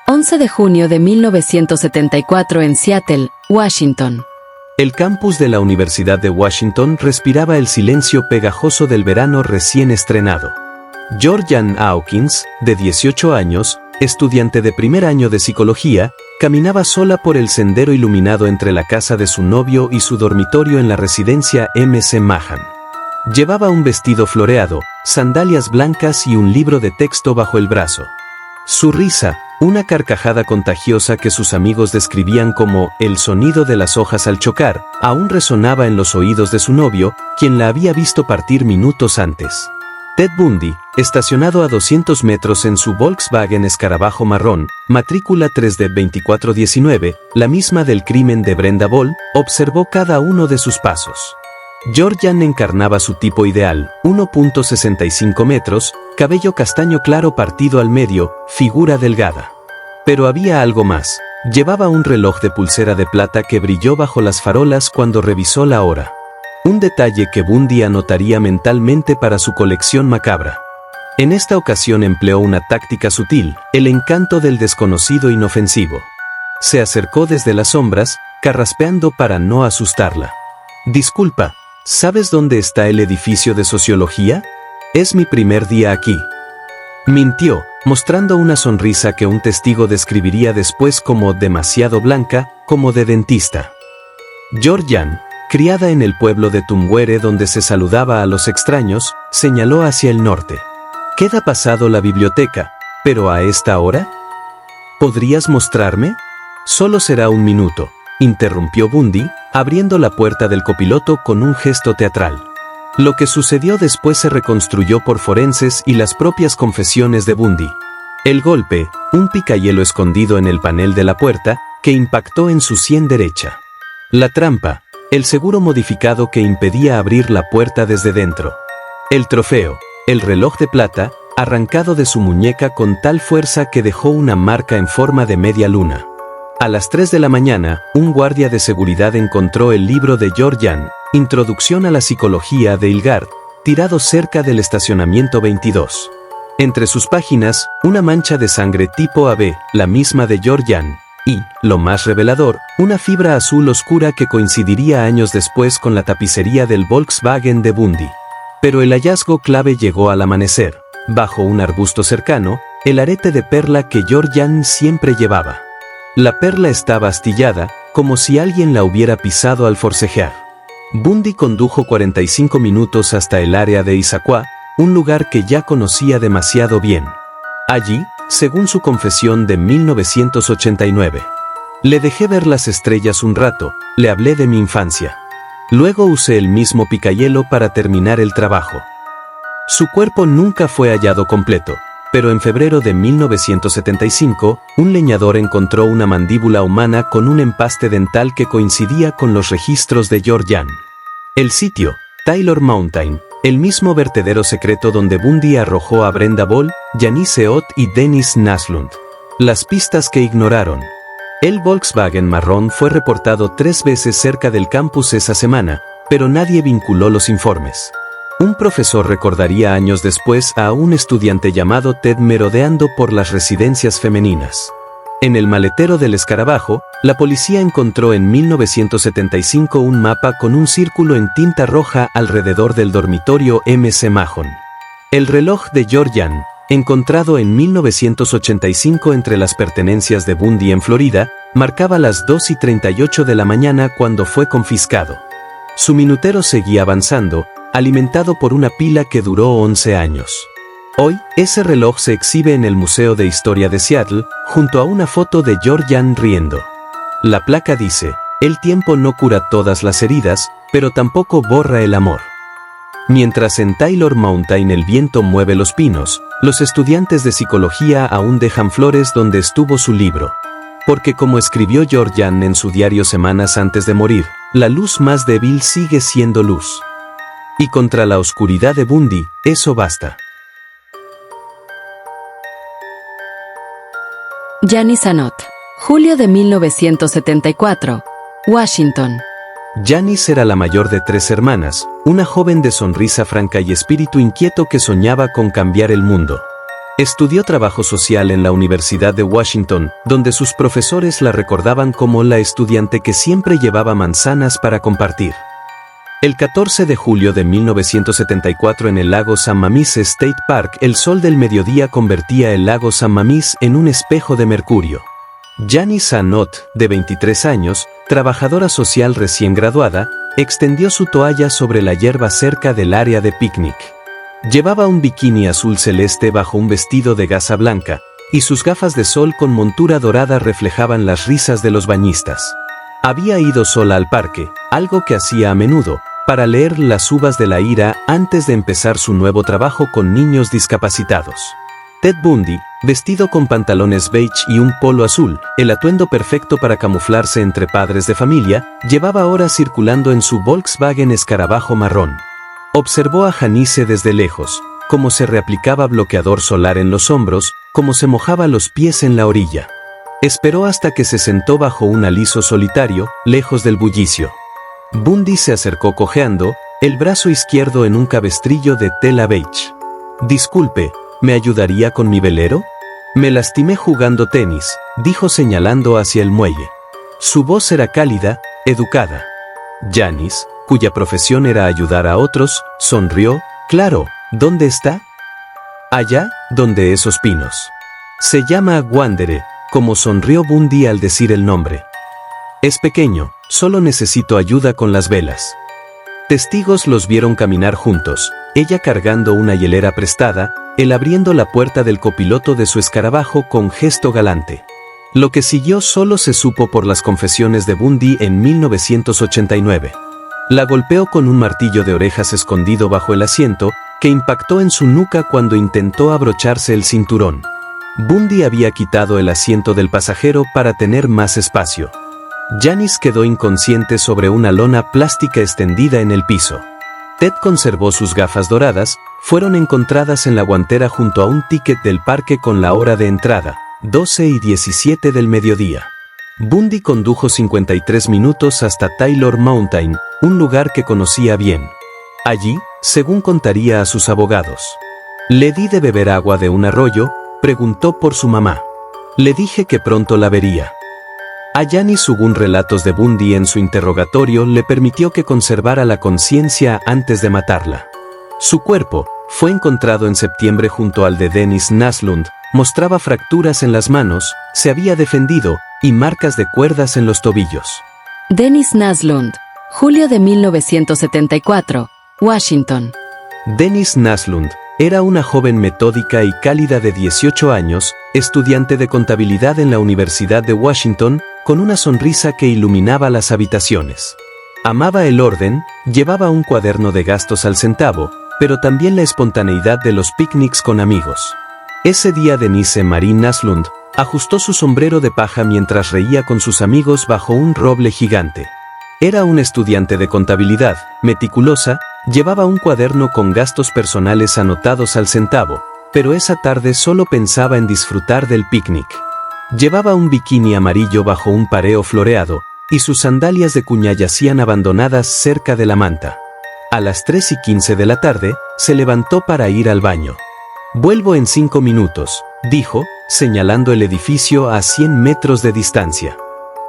11 de junio de 1974 en Seattle, Washington. El campus de la Universidad de Washington respiraba el silencio pegajoso del verano recién estrenado. Georgian Hawkins, de 18 años, estudiante de primer año de psicología, caminaba sola por el sendero iluminado entre la casa de su novio y su dormitorio en la residencia MC Mahan. Llevaba un vestido floreado, sandalias blancas y un libro de texto bajo el brazo. Su risa, una carcajada contagiosa que sus amigos describían como el sonido de las hojas al chocar, aún resonaba en los oídos de su novio, quien la había visto partir minutos antes. Ted Bundy, estacionado a 200 metros en su Volkswagen escarabajo marrón, matrícula 3D2419, la misma del crimen de Brenda Ball, observó cada uno de sus pasos. Georgian encarnaba su tipo ideal, 1.65 metros, cabello castaño claro partido al medio, figura delgada. Pero había algo más. Llevaba un reloj de pulsera de plata que brilló bajo las farolas cuando revisó la hora. Un detalle que Bundy anotaría mentalmente para su colección macabra. En esta ocasión empleó una táctica sutil, el encanto del desconocido inofensivo. Se acercó desde las sombras, carraspeando para no asustarla. Disculpa, ¿sabes dónde está el edificio de sociología? Es mi primer día aquí. Mintió, mostrando una sonrisa que un testigo describiría después como demasiado blanca, como de dentista. Georgian, criada en el pueblo de Tumwere donde se saludaba a los extraños, señaló hacia el norte. Queda pasado la biblioteca, ¿pero a esta hora? ¿Podrías mostrarme? Solo será un minuto, interrumpió Bundy, abriendo la puerta del copiloto con un gesto teatral. Lo que sucedió después se reconstruyó por forenses y las propias confesiones de Bundy. El golpe, un picahielo escondido en el panel de la puerta, que impactó en su sien derecha. La trampa, el seguro modificado que impedía abrir la puerta desde dentro. El trofeo, el reloj de plata, arrancado de su muñeca con tal fuerza que dejó una marca en forma de media luna. A las 3 de la mañana, un guardia de seguridad encontró el libro de Georgian, Introducción a la Psicología de Hilgard, tirado cerca del estacionamiento 22. Entre sus páginas, una mancha de sangre tipo AB, la misma de Georgian, y, lo más revelador, una fibra azul oscura que coincidiría años después con la tapicería del Volkswagen de Bundy. Pero el hallazgo clave llegó al amanecer. Bajo un arbusto cercano, el arete de perla que Georgian siempre llevaba. La perla estaba astillada, como si alguien la hubiera pisado al forcejear. Bundy condujo 45 minutos hasta el área de Issaquah, un lugar que ya conocía demasiado bien. Allí, según su confesión de 1989, le dejé ver las estrellas un rato, le hablé de mi infancia. Luego usé el mismo picahielo para terminar el trabajo. Su cuerpo nunca fue hallado completo, pero en febrero de 1975, un leñador encontró una mandíbula humana con un empaste dental que coincidía con los registros de Georgian. El sitio, Taylor Mountain, el mismo vertedero secreto donde Bundy arrojó a Brenda Ball, Janice Ott y Dennis Naslund. Las pistas que ignoraron. El Volkswagen marrón fue reportado 3 veces cerca del campus esa semana, pero nadie vinculó los informes. Un profesor recordaría años después a un estudiante llamado Ted merodeando por las residencias femeninas. En el maletero del escarabajo, la policía encontró en 1975 un mapa con un círculo en tinta roja alrededor del dormitorio MC Mahon. El reloj de Georgian, encontrado en 1985 entre las pertenencias de Bundy en Florida, marcaba las 2:38 de la mañana cuando fue confiscado. Su minutero seguía avanzando, alimentado por una pila que duró 11 años. Hoy, ese reloj se exhibe en el Museo de Historia de Seattle, junto a una foto de Georgian riendo. La placa dice, el tiempo no cura todas las heridas, pero tampoco borra el amor. Mientras en Taylor Mountain el viento mueve los pinos, los estudiantes de psicología aún dejan flores donde estuvo su libro. Porque como escribió Georgian en su diario semanas antes de morir, la luz más débil sigue siendo luz. Y contra la oscuridad de Bundy, eso basta. Janice Anot. Julio de 1974. Washington. Janice era la mayor de 3 hermanas, una joven de sonrisa franca y espíritu inquieto que soñaba con cambiar el mundo. Estudió trabajo social en la Universidad de Washington, donde sus profesores la recordaban como la estudiante que siempre llevaba manzanas para compartir. El 14 de julio de 1974 en el lago San Mamés State Park, el sol del mediodía convertía el lago San Mamés en un espejo de mercurio. Janice Anot, de 23 años, trabajadora social recién graduada, extendió su toalla sobre la hierba cerca del área de picnic. Llevaba un bikini azul celeste bajo un vestido de gasa blanca, y sus gafas de sol con montura dorada reflejaban las risas de los bañistas. Había ido sola al parque, algo que hacía a menudo, para leer Las uvas de la ira antes de empezar su nuevo trabajo con niños discapacitados. Ted Bundy, vestido con pantalones beige y un polo azul, el atuendo perfecto para camuflarse entre padres de familia, llevaba horas circulando en su Volkswagen escarabajo marrón. Observó a Janice desde lejos, cómo se reaplicaba bloqueador solar en los hombros, cómo se mojaba los pies en la orilla. Esperó hasta que se sentó bajo un aliso solitario, lejos del bullicio. Bundy se acercó cojeando, el brazo izquierdo en un cabestrillo de tela beige. «Disculpe, ¿me ayudaría con mi velero?» «Me lastimé jugando tenis», dijo señalando hacia el muelle. Su voz era cálida, educada. Janice, cuya profesión era ayudar a otros, sonrió. «Claro, ¿dónde está?» «Allá, donde esos pinos. Se llama Wandere», como sonrió Bundy al decir el nombre. «Es pequeño, solo necesito ayuda con las velas». Testigos los vieron caminar juntos, ella cargando una hielera prestada, él abriendo la puerta del copiloto de su escarabajo con gesto galante. Lo que siguió solo se supo por las confesiones de Bundy en 1989. La golpeó con un martillo de orejas escondido bajo el asiento, que impactó en su nuca cuando intentó abrocharse el cinturón. Bundy había quitado el asiento del pasajero para tener más espacio. Janice quedó inconsciente sobre una lona plástica extendida en el piso. Ted conservó sus gafas doradas, fueron encontradas en la guantera junto a un ticket del parque con la hora de entrada, 12:17 del mediodía. Bundy condujo 53 minutos hasta Taylor Mountain, un lugar que conocía bien. Allí, según contaría a sus abogados, Le di de beber agua de un arroyo, preguntó por su mamá. Le dije que pronto la vería. A Janice, según relatos de Bundy en su interrogatorio, le permitió que conservara la conciencia antes de matarla. Su cuerpo fue encontrado en septiembre junto al de Dennis Naslund, mostraba fracturas en las manos, se había defendido, y marcas de cuerdas en los tobillos. Dennis Naslund, julio de 1974, Washington. Dennis Naslund era una joven metódica y cálida de 18 años, estudiante de contabilidad en la Universidad de Washington, con una sonrisa que iluminaba las habitaciones. Amaba el orden, llevaba un cuaderno de gastos al centavo, pero también la espontaneidad de los picnics con amigos. Ese día Denise Marie Naslund ajustó su sombrero de paja mientras reía con sus amigos bajo un roble gigante. Era un estudiante de contabilidad, meticulosa, llevaba un cuaderno con gastos personales anotados al centavo, pero esa tarde solo pensaba en disfrutar del picnic. Llevaba un bikini amarillo bajo un pareo floreado, y sus sandalias de cuña yacían abandonadas cerca de la manta. A las 3:15 de la tarde, se levantó para ir al baño. «Vuelvo en 5 minutos», dijo, señalando el edificio a 100 metros de distancia.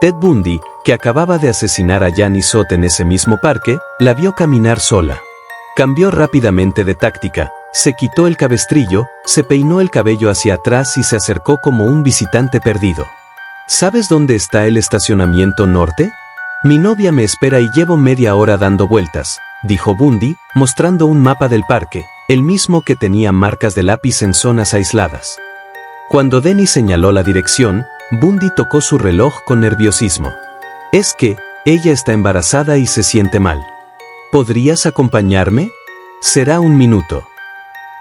Ted Bundy, que acababa de asesinar a Janice Ott en ese mismo parque, la vio caminar sola. Cambió rápidamente de táctica, se quitó el cabestrillo, se peinó el cabello hacia atrás y se acercó como un visitante perdido. ¿Sabes dónde está el estacionamiento norte? Mi novia me espera y llevo media hora dando vueltas, dijo Bundy, mostrando un mapa del parque, el mismo que tenía marcas de lápiz en zonas aisladas. Cuando Denny señaló la dirección, Bundy tocó su reloj con nerviosismo. Es que, ella está embarazada y se siente mal. ¿Podrías acompañarme? Será un minuto.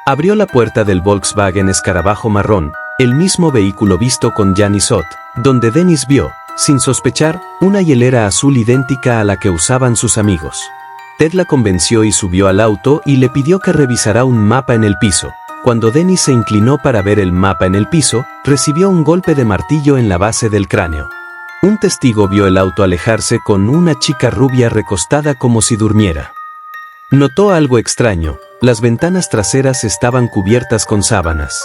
Abrió la puerta del Volkswagen escarabajo marrón, el mismo vehículo visto con Janice Ott, donde Dennis vio, sin sospechar, una hielera azul idéntica a la que usaban sus amigos. Ted la convenció y subió al auto y le pidió que revisara un mapa en el piso. Cuando Dennis se inclinó para ver el mapa en el piso, recibió un golpe de martillo en la base del cráneo. Un testigo vio el auto alejarse con una chica rubia recostada como si durmiera. Notó algo extraño, las ventanas traseras estaban cubiertas con sábanas.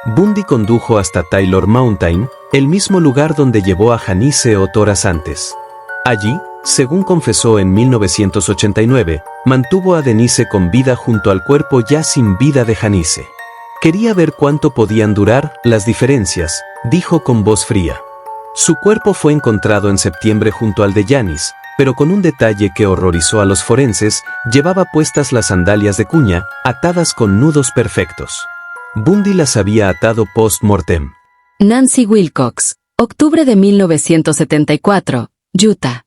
Bundy condujo hasta Taylor Mountain, el mismo lugar donde llevó a Janice Ott horas antes. Allí, según confesó en 1989, mantuvo a Denise con vida junto al cuerpo ya sin vida de Janice. Quería ver cuánto podían durar las diferencias, dijo con voz fría. Su cuerpo fue encontrado en septiembre junto al de Janice, pero con un detalle que horrorizó a los forenses, llevaba puestas las sandalias de cuña, atadas con nudos perfectos. Bundy las había atado post-mortem. Nancy Wilcox, octubre de 1974, Utah.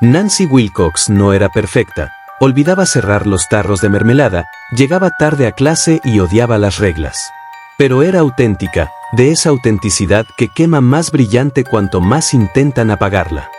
Nancy Wilcox no era perfecta, olvidaba cerrar los tarros de mermelada, llegaba tarde a clase y odiaba las reglas. Pero era auténtica, de esa autenticidad que quema más brillante cuanto más intentan apagarla.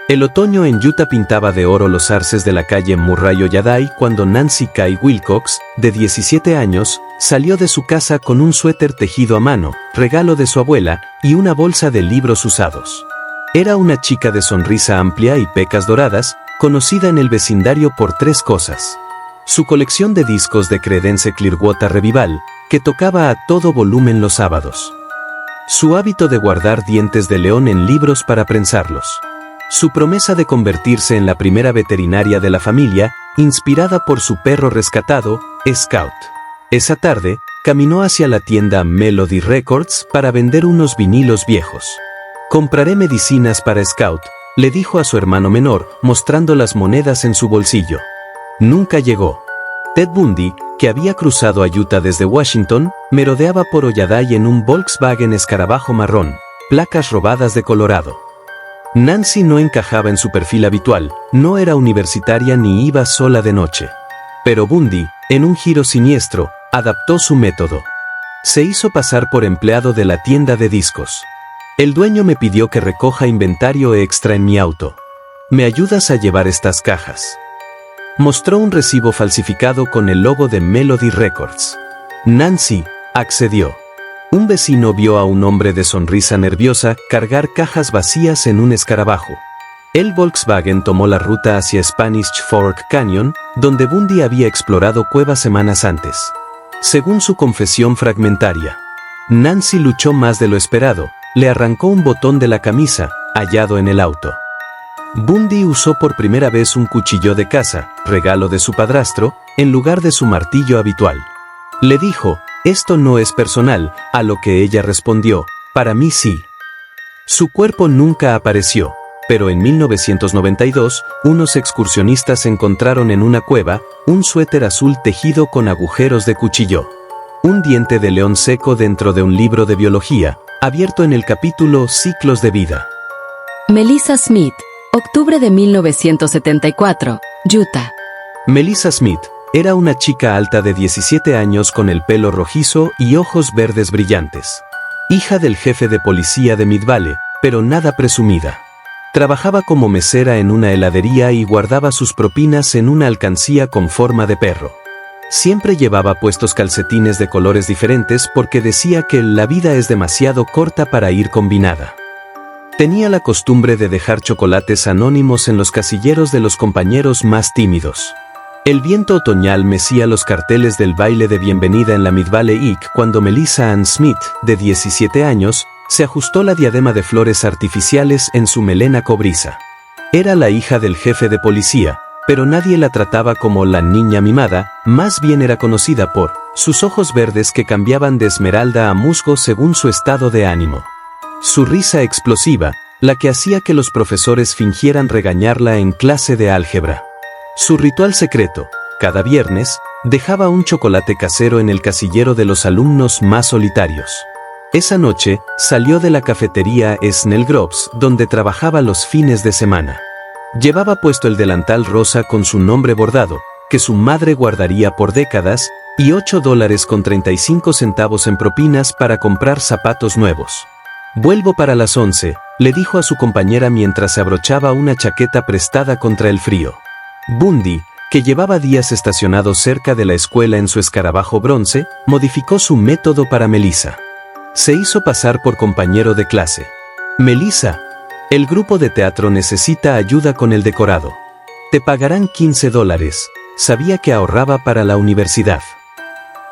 El otoño en Utah pintaba de oro los arces de la calle Murray Oyaday cuando Nancy Kay Wilcox, de 17 años, salió de su casa con un suéter tejido a mano, regalo de su abuela, y una bolsa de libros usados. Era una chica de sonrisa amplia y pecas doradas, conocida en el vecindario por 3 cosas. Su colección de discos de Creedence Clearwater Revival, que tocaba a todo volumen los sábados. Su hábito de guardar dientes de león en libros para prensarlos. Su promesa de convertirse en la primera veterinaria de la familia, inspirada por su perro rescatado, Scout. Esa tarde, caminó hacia la tienda Melody Records para vender unos vinilos viejos. «Compraré medicinas para Scout», le dijo a su hermano menor, mostrando las monedas en su bolsillo. Nunca llegó. Ted Bundy, que había cruzado a Utah desde Washington, merodeaba por Oyaday en un Volkswagen escarabajo marrón, placas robadas de Colorado. Nancy no encajaba en su perfil habitual, no era universitaria ni iba sola de noche. Pero Bundy, en un giro siniestro, adaptó su método. Se hizo pasar por empleado de la tienda de discos. El dueño me pidió que recoja inventario extra en mi auto. ¿Me ayudas a llevar estas cajas? Mostró un recibo falsificado con el logo de Melody Records. Nancy accedió. Un vecino vio a un hombre de sonrisa nerviosa cargar cajas vacías en un escarabajo. El Volkswagen tomó la ruta hacia Spanish Fork Canyon, donde Bundy había explorado cuevas semanas antes. Según su confesión fragmentaria, Nancy luchó más de lo esperado, le arrancó un botón de la camisa, hallado en el auto. Bundy usó por primera vez un cuchillo de caza, regalo de su padrastro, en lugar de su martillo habitual. Le dijo, esto no es personal, a lo que ella respondió, para mí sí. Su cuerpo nunca apareció, pero en 1992, unos excursionistas encontraron en una cueva un suéter azul tejido con agujeros de cuchillo. Un diente de león seco dentro de un libro de biología, abierto en el capítulo Ciclos de vida. Melissa Smith, octubre de 1974, Utah. Melissa Smith era una chica alta de 17 años con el pelo rojizo y ojos verdes brillantes. Hija del jefe de policía de Mid-Valley, pero nada presumida. Trabajaba como mesera en una heladería y guardaba sus propinas en una alcancía con forma de perro. Siempre llevaba puestos calcetines de colores diferentes porque decía que la vida es demasiado corta para ir combinada. Tenía la costumbre de dejar chocolates anónimos en los casilleros de los compañeros más tímidos. El viento otoñal mecía los carteles del baile de bienvenida en la Mid-Valley IC cuando Melissa Ann Smith, de 17 años, se ajustó la diadema de flores artificiales en su melena cobriza. Era la hija del jefe de policía, pero nadie la trataba como la niña mimada, más bien era conocida por sus ojos verdes que cambiaban de esmeralda a musgo según su estado de ánimo. Su risa explosiva, la que hacía que los profesores fingieran regañarla en clase de álgebra. Su ritual secreto, cada viernes, dejaba un chocolate casero en el casillero de los alumnos más solitarios. Esa noche, salió de la cafetería Snell Groves, donde trabajaba los fines de semana. Llevaba puesto el delantal rosa con su nombre bordado, que su madre guardaría por décadas, y $8.35 en propinas para comprar zapatos nuevos. Vuelvo para las 11, le dijo a su compañera mientras se abrochaba una chaqueta prestada contra el frío. Bundy, que llevaba días estacionado cerca de la escuela en su escarabajo bronce, modificó su método para Melissa. Se hizo pasar por compañero de clase. Melissa, el grupo de teatro necesita ayuda con el decorado. Te pagarán $15. Sabía que ahorraba para la universidad.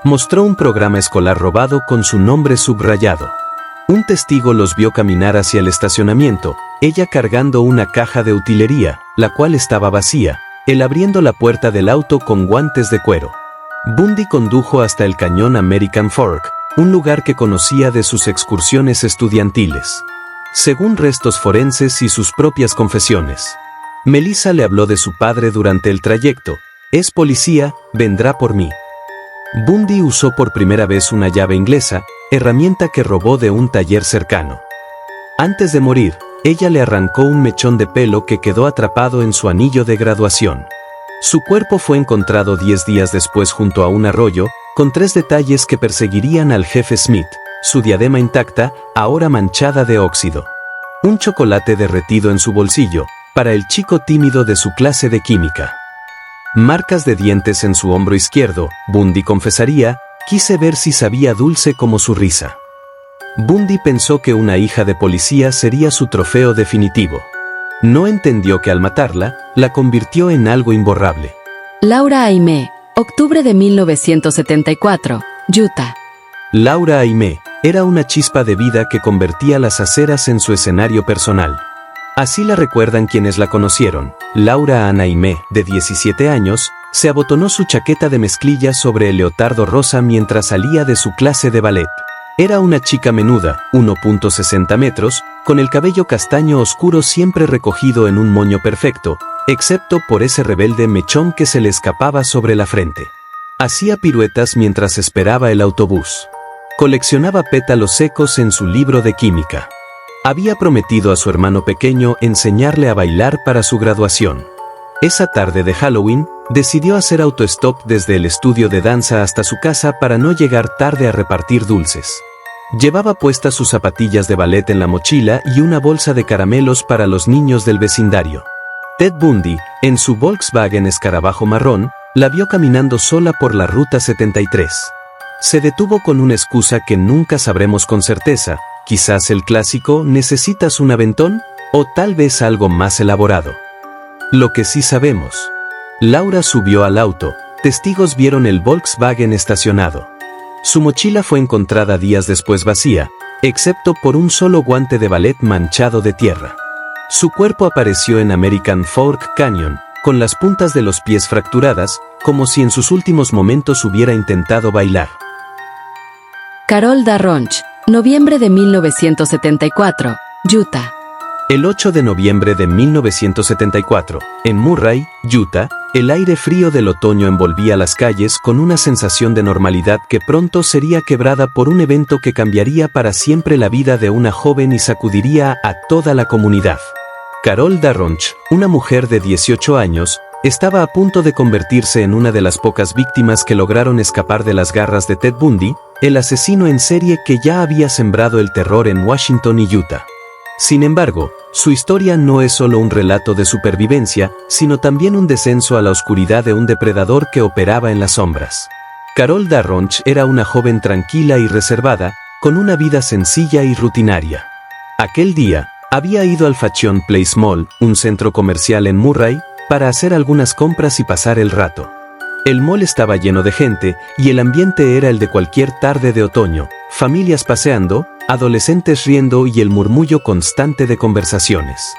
Mostró un programa escolar robado con su nombre subrayado. Un testigo los vio caminar hacia el estacionamiento, ella cargando una caja de utilería, la cual estaba vacía, él abriendo la puerta del auto con guantes de cuero. Bundy condujo hasta el cañón American Fork, un lugar que conocía de sus excursiones estudiantiles. Según restos forenses y sus propias confesiones, Melissa le habló de su padre durante el trayecto, es policía, vendrá por mí. Bundy usó por primera vez una llave inglesa, herramienta que robó de un taller cercano. Antes de morir, ella le arrancó un mechón de pelo que quedó atrapado en su anillo de graduación. Su cuerpo fue encontrado 10 días después junto a un arroyo, con 3 detalles que perseguirían al jefe Smith, su diadema intacta, ahora manchada de óxido. Un chocolate derretido en su bolsillo, para el chico tímido de su clase de química. Marcas de dientes en su hombro izquierdo, Bundy confesaría, quise ver si sabía dulce como su risa. Bundy pensó que una hija de policía sería su trofeo definitivo. No entendió que al matarla, la convirtió en algo imborrable. Laura Aimee, octubre de 1974, Utah. Laura Aimee era una chispa de vida que convertía las aceras en su escenario personal. Así la recuerdan quienes la conocieron. Laura Ann Aimee, de 17 años, se abotonó su chaqueta de mezclilla sobre el leotardo rosa mientras salía de su clase de ballet. Era una chica menuda, 1.60 metros, con el cabello castaño oscuro siempre recogido en un moño perfecto, excepto por ese rebelde mechón que se le escapaba sobre la frente. Hacía piruetas mientras esperaba el autobús. Coleccionaba pétalos secos en su libro de química. Había prometido a su hermano pequeño enseñarle a bailar para su graduación. Esa tarde de Halloween, decidió hacer autostop desde el estudio de danza hasta su casa para no llegar tarde a repartir dulces. Llevaba puestas sus zapatillas de ballet en la mochila y una bolsa de caramelos para los niños del vecindario. Ted Bundy, en su Volkswagen escarabajo marrón, la vio caminando sola por la Ruta 73. Se detuvo con una excusa que nunca sabremos con certeza, quizás el clásico ¿necesitas un aventón? O tal vez algo más elaborado. Lo que sí sabemos. Laura subió al auto, testigos vieron el Volkswagen estacionado. Su mochila fue encontrada días después vacía, excepto por un solo guante de ballet manchado de tierra. Su cuerpo apareció en American Fork Canyon, con las puntas de los pies fracturadas, como si en sus últimos momentos hubiera intentado bailar. Carol Darronch, noviembre de 1974, Utah. El 8 de noviembre de 1974, en Murray, Utah, el aire frío del otoño envolvía las calles con una sensación de normalidad que pronto sería quebrada por un evento que cambiaría para siempre la vida de una joven y sacudiría a toda la comunidad. Carol Darronch, una mujer de 18 años, estaba a punto de convertirse en una de las pocas víctimas que lograron escapar de las garras de Ted Bundy, el asesino en serie que ya había sembrado el terror en Washington y Utah. Sin embargo, su historia no es solo un relato de supervivencia, sino también un descenso a la oscuridad de un depredador que operaba en las sombras. Carol Darronch era una joven tranquila y reservada, con una vida sencilla y rutinaria. Aquel día, había ido al Fashion Place Mall, un centro comercial en Murray, para hacer algunas compras y pasar el rato. El mall estaba lleno de gente, y el ambiente era el de cualquier tarde de otoño, familias paseando, adolescentes riendo y el murmullo constante de conversaciones.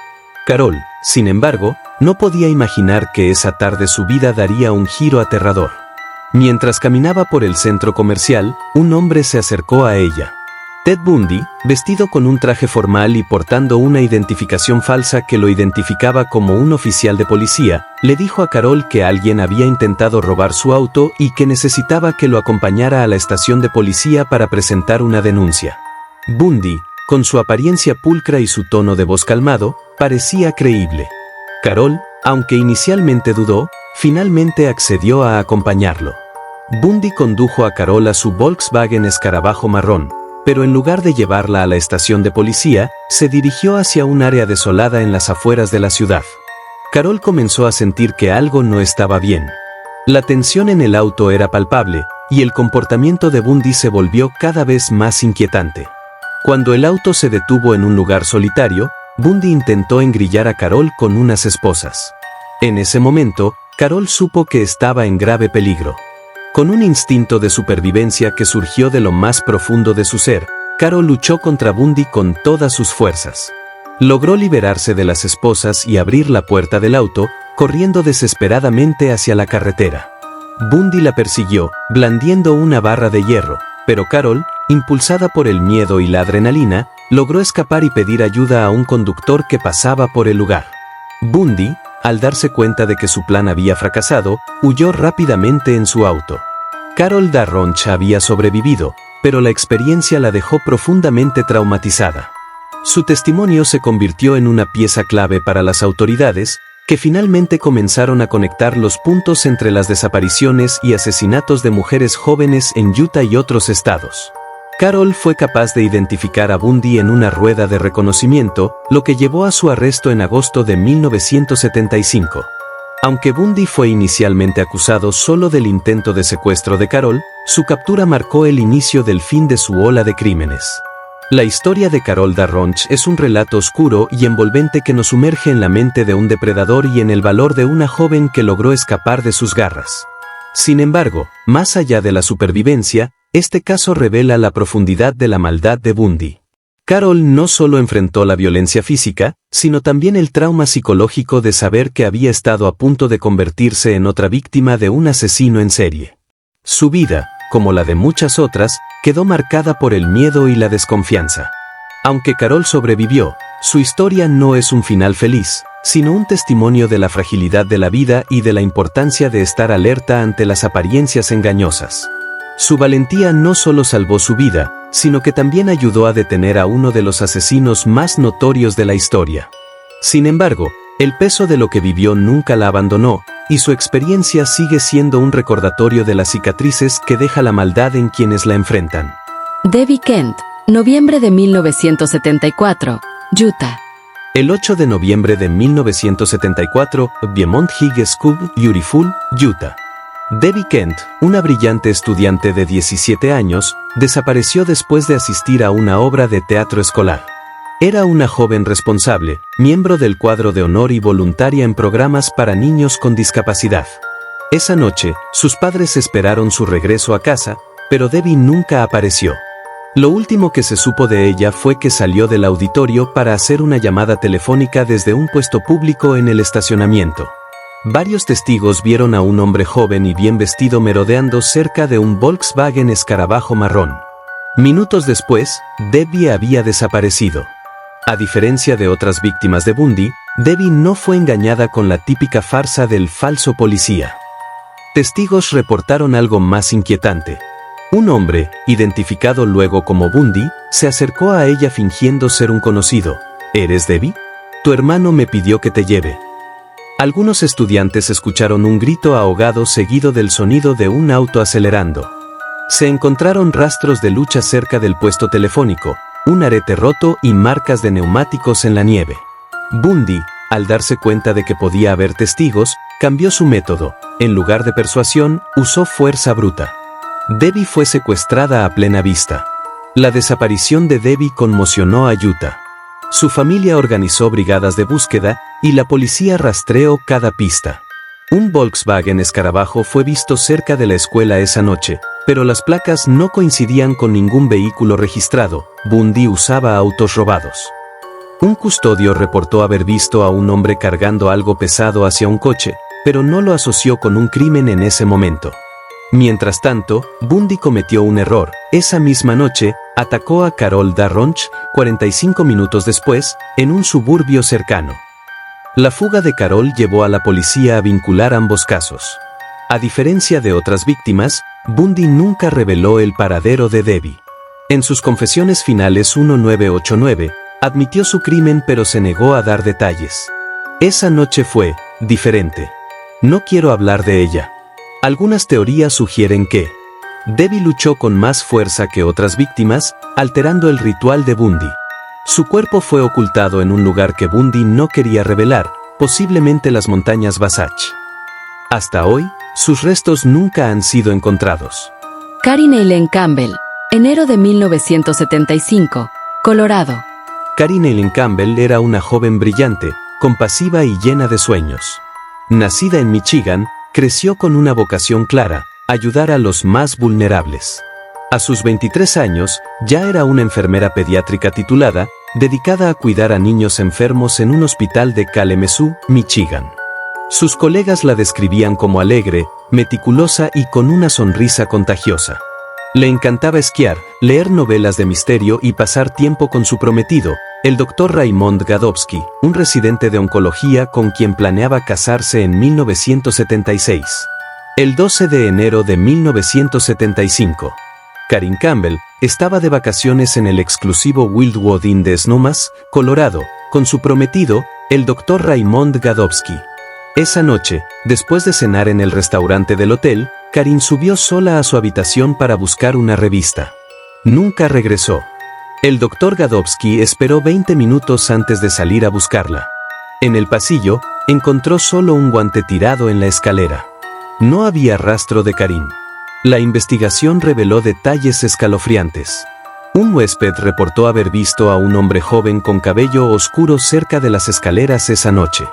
Carol, sin embargo, no podía imaginar que esa tarde su vida daría un giro aterrador. Mientras caminaba por el centro comercial, un hombre se acercó a ella. Ted Bundy, vestido con un traje formal y portando una identificación falsa que lo identificaba como un oficial de policía, le dijo a Carol que alguien había intentado robar su auto y que necesitaba que lo acompañara a la estación de policía para presentar una denuncia. Bundy, con su apariencia pulcra y su tono de voz calmado, parecía creíble. Carol, aunque inicialmente dudó, finalmente accedió a acompañarlo. Bundy condujo a Carol a su Volkswagen Escarabajo marrón, pero en lugar de llevarla a la estación de policía, se dirigió hacia un área desolada en las afueras de la ciudad. Carol comenzó a sentir que algo no estaba bien. La tensión en el auto era palpable, y el comportamiento de Bundy se volvió cada vez más inquietante. Cuando el auto se detuvo en un lugar solitario, Bundy intentó engrillar a Carol con unas esposas. En ese momento, Carol supo que estaba en grave peligro. Con un instinto de supervivencia que surgió de lo más profundo de su ser, Carol luchó contra Bundy con todas sus fuerzas. Logró liberarse de las esposas y abrir la puerta del auto, corriendo desesperadamente hacia la carretera. Bundy la persiguió, blandiendo una barra de hierro, pero Carol, impulsada por el miedo y la adrenalina, logró escapar y pedir ayuda a un conductor que pasaba por el lugar. Bundy, al darse cuenta de que su plan había fracasado, huyó rápidamente en su auto. Carol Darronch había sobrevivido, pero la experiencia la dejó profundamente traumatizada. Su testimonio se convirtió en una pieza clave para las autoridades, que finalmente comenzaron a conectar los puntos entre las desapariciones y asesinatos de mujeres jóvenes en Utah y otros estados. Carol fue capaz de identificar a Bundy en una rueda de reconocimiento, lo que llevó a su arresto en agosto de 1975. Aunque Bundy fue inicialmente acusado solo del intento de secuestro de Carol, su captura marcó el inicio del fin de su ola de crímenes. La historia de Carol Darronch es un relato oscuro y envolvente que nos sumerge en la mente de un depredador y en el valor de una joven que logró escapar de sus garras. Sin embargo, más allá de la supervivencia, este caso revela la profundidad de la maldad de Bundy. Carol no solo enfrentó la violencia física, sino también el trauma psicológico de saber que había estado a punto de convertirse en otra víctima de un asesino en serie. Su vida, como la de muchas otras, quedó marcada por el miedo y la desconfianza. Aunque Carol sobrevivió, su historia no es un final feliz, sino un testimonio de la fragilidad de la vida y de la importancia de estar alerta ante las apariencias engañosas. Su valentía no solo salvó su vida, sino que también ayudó a detener a uno de los asesinos más notorios de la historia. Sin embargo, el peso de lo que vivió nunca la abandonó, y su experiencia sigue siendo un recordatorio de las cicatrices que deja la maldad en quienes la enfrentan. Debbie Kent, noviembre de 1974, Utah. El 8 de noviembre de 1974, Beaumont High School, Beautiful, Utah. Debbie Kent, una brillante estudiante de 17 años, desapareció después de asistir a una obra de teatro escolar. Era una joven responsable, miembro del cuadro de honor y voluntaria en programas para niños con discapacidad. Esa noche, sus padres esperaron su regreso a casa, pero Debbie nunca apareció. Lo último que se supo de ella fue que salió del auditorio para hacer una llamada telefónica desde un puesto público en el estacionamiento. Varios testigos vieron a un hombre joven y bien vestido merodeando cerca de un Volkswagen Escarabajo marrón. Minutos después, Debbie había desaparecido. A diferencia de otras víctimas de Bundy, Debbie no fue engañada con la típica farsa del falso policía. Testigos reportaron algo más inquietante. Un hombre, identificado luego como Bundy, se acercó a ella fingiendo ser un conocido. ¿Eres Debbie? Tu hermano me pidió que te lleve. Algunos estudiantes escucharon un grito ahogado seguido del sonido de un auto acelerando. Se encontraron rastros de lucha cerca del puesto telefónico, un arete roto y marcas de neumáticos en la nieve. Bundy, al darse cuenta de que podía haber testigos, cambió su método. En lugar de persuasión, usó fuerza bruta. Debbie fue secuestrada a plena vista. La desaparición de Debbie conmocionó a Utah. Su familia organizó brigadas de búsqueda y la policía rastreó cada pista. Un Volkswagen Escarabajo fue visto cerca de la escuela esa noche, pero las placas no coincidían con ningún vehículo registrado. Bundy usaba autos robados. Un custodio reportó haber visto a un hombre cargando algo pesado hacia un coche, pero no lo asoció con un crimen en ese momento. Mientras tanto, Bundy cometió un error. Esa misma noche, atacó a Carol Darronch, 45 minutos después, en un suburbio cercano. La fuga de Carol llevó a la policía a vincular ambos casos. A diferencia de otras víctimas, Bundy nunca reveló el paradero de Debbie. En sus confesiones finales 1989, admitió su crimen pero se negó a dar detalles. Esa noche fue diferente. No quiero hablar de ella. Algunas teorías sugieren que Debbie luchó con más fuerza que otras víctimas, alterando el ritual de Bundy. Su cuerpo fue ocultado en un lugar que Bundy no quería revelar, posiblemente las montañas Wasatch. Hasta hoy, sus restos nunca han sido encontrados. Karin Eileen Campbell, enero de 1975, Colorado. Karin Eileen Campbell era una joven brillante, compasiva y llena de sueños. Nacida en Michigan, creció con una vocación clara: ayudar a los más vulnerables. A sus 23 años, ya era una enfermera pediátrica titulada, dedicada a cuidar a niños enfermos en un hospital de Kalamazoo, Michigan. Sus colegas la describían como alegre, meticulosa y con una sonrisa contagiosa. Le encantaba esquiar, leer novelas de misterio y pasar tiempo con su prometido, el Dr. Raymond Gadowski, un residente de oncología con quien planeaba casarse en 1976. El 12 de enero de 1975. Karin Campbell estaba de vacaciones en el exclusivo Wildwood Inn de Snowmass, Colorado, con su prometido, el Dr. Raymond Gadowski. Esa noche, después de cenar en el restaurante del hotel, Karin subió sola a su habitación para buscar una revista. Nunca regresó. El Dr. Gadowski esperó 20 minutos antes de salir a buscarla. En el pasillo, encontró solo un guante tirado en la escalera. No había rastro de Karin. La investigación reveló detalles escalofriantes. Un huésped reportó haber visto a un hombre joven con cabello oscuro cerca de las escaleras esa noche.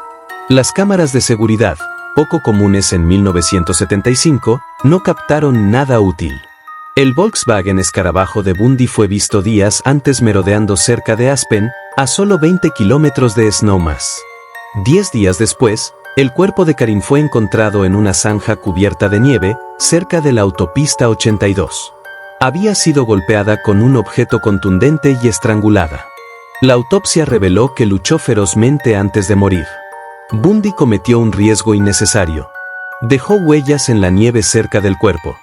Las cámaras de seguridad, poco comunes en 1975, no captaron nada útil. El Volkswagen Escarabajo de Bundy fue visto días antes merodeando cerca de Aspen, a solo 20 kilómetros de Snowmass. 10 días después, el cuerpo de Karin fue encontrado en una zanja cubierta de nieve, cerca de la autopista 82. Había sido golpeada con un objeto contundente y estrangulada. La autopsia reveló que luchó ferozmente antes de morir. Bundy cometió un riesgo innecesario. Dejó huellas en la nieve cerca del cuerpo.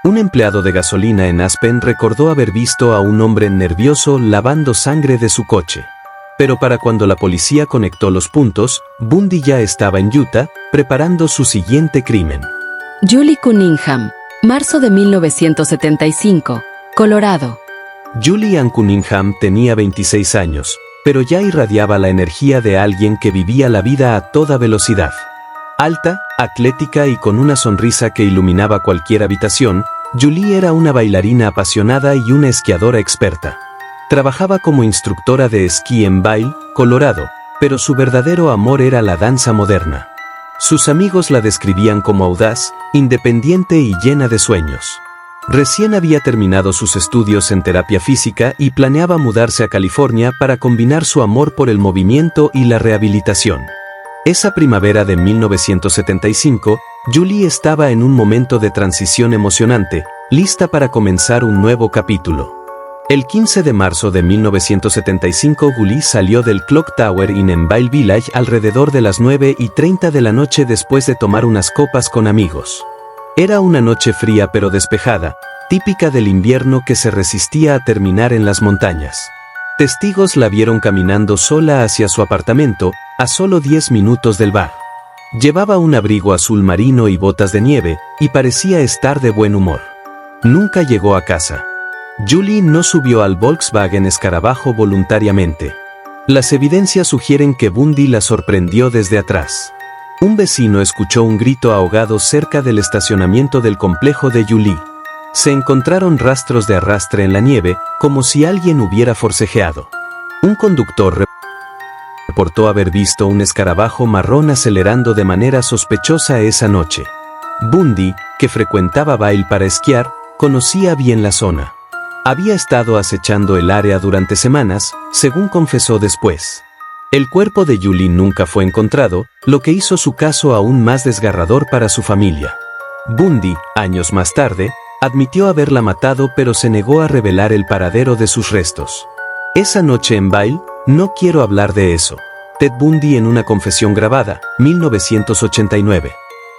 Un empleado de gasolina en Aspen recordó haber visto a un hombre nervioso lavando sangre de su coche. Pero para cuando la policía conectó los puntos, Bundy ya estaba en Utah, preparando su siguiente crimen. Julie Cunningham, marzo de 1975, Colorado. Julie Ann Cunningham tenía 26 años, pero ya irradiaba la energía de alguien que vivía la vida a toda velocidad. Alta, atlética y con una sonrisa que iluminaba cualquier habitación, Julie era una bailarina apasionada y una esquiadora experta. Trabajaba como instructora de esquí en Vail, Colorado, pero su verdadero amor era la danza moderna. Sus amigos la describían como audaz, independiente y llena de sueños. Recién había terminado sus estudios en terapia física y planeaba mudarse a California para combinar su amor por el movimiento y la rehabilitación. Esa primavera de 1975, Julie estaba en un momento de transición emocionante, lista para comenzar un nuevo capítulo. El 15 de marzo de 1975 Julie salió del Clock Tower Inn en Vail Village alrededor de las 9:30 de la noche después de tomar unas copas con amigos. Era una noche fría pero despejada, típica del invierno que se resistía a terminar en las montañas. Testigos la vieron caminando sola hacia su apartamento, a solo 10 minutos del bar. Llevaba un abrigo azul marino y botas de nieve, y parecía estar de buen humor. Nunca llegó a casa. Julie no subió al Volkswagen Escarabajo voluntariamente. Las evidencias sugieren que Bundy la sorprendió desde atrás. Un vecino escuchó un grito ahogado cerca del estacionamiento del complejo de Julie. Se encontraron rastros de arrastre en la nieve, como si alguien hubiera forcejeado. Un conductor reportó haber visto un escarabajo marrón acelerando de manera sospechosa esa noche. Bundy, que frecuentaba Vail para esquiar, conocía bien la zona. Había estado acechando el área durante semanas, según confesó después. El cuerpo de Julie nunca fue encontrado, lo que hizo su caso aún más desgarrador para su familia. Bundy, años más tarde, admitió haberla matado pero se negó a revelar el paradero de sus restos. Esa noche en Vail, no quiero hablar de eso. Ted Bundy en una confesión grabada, 1989.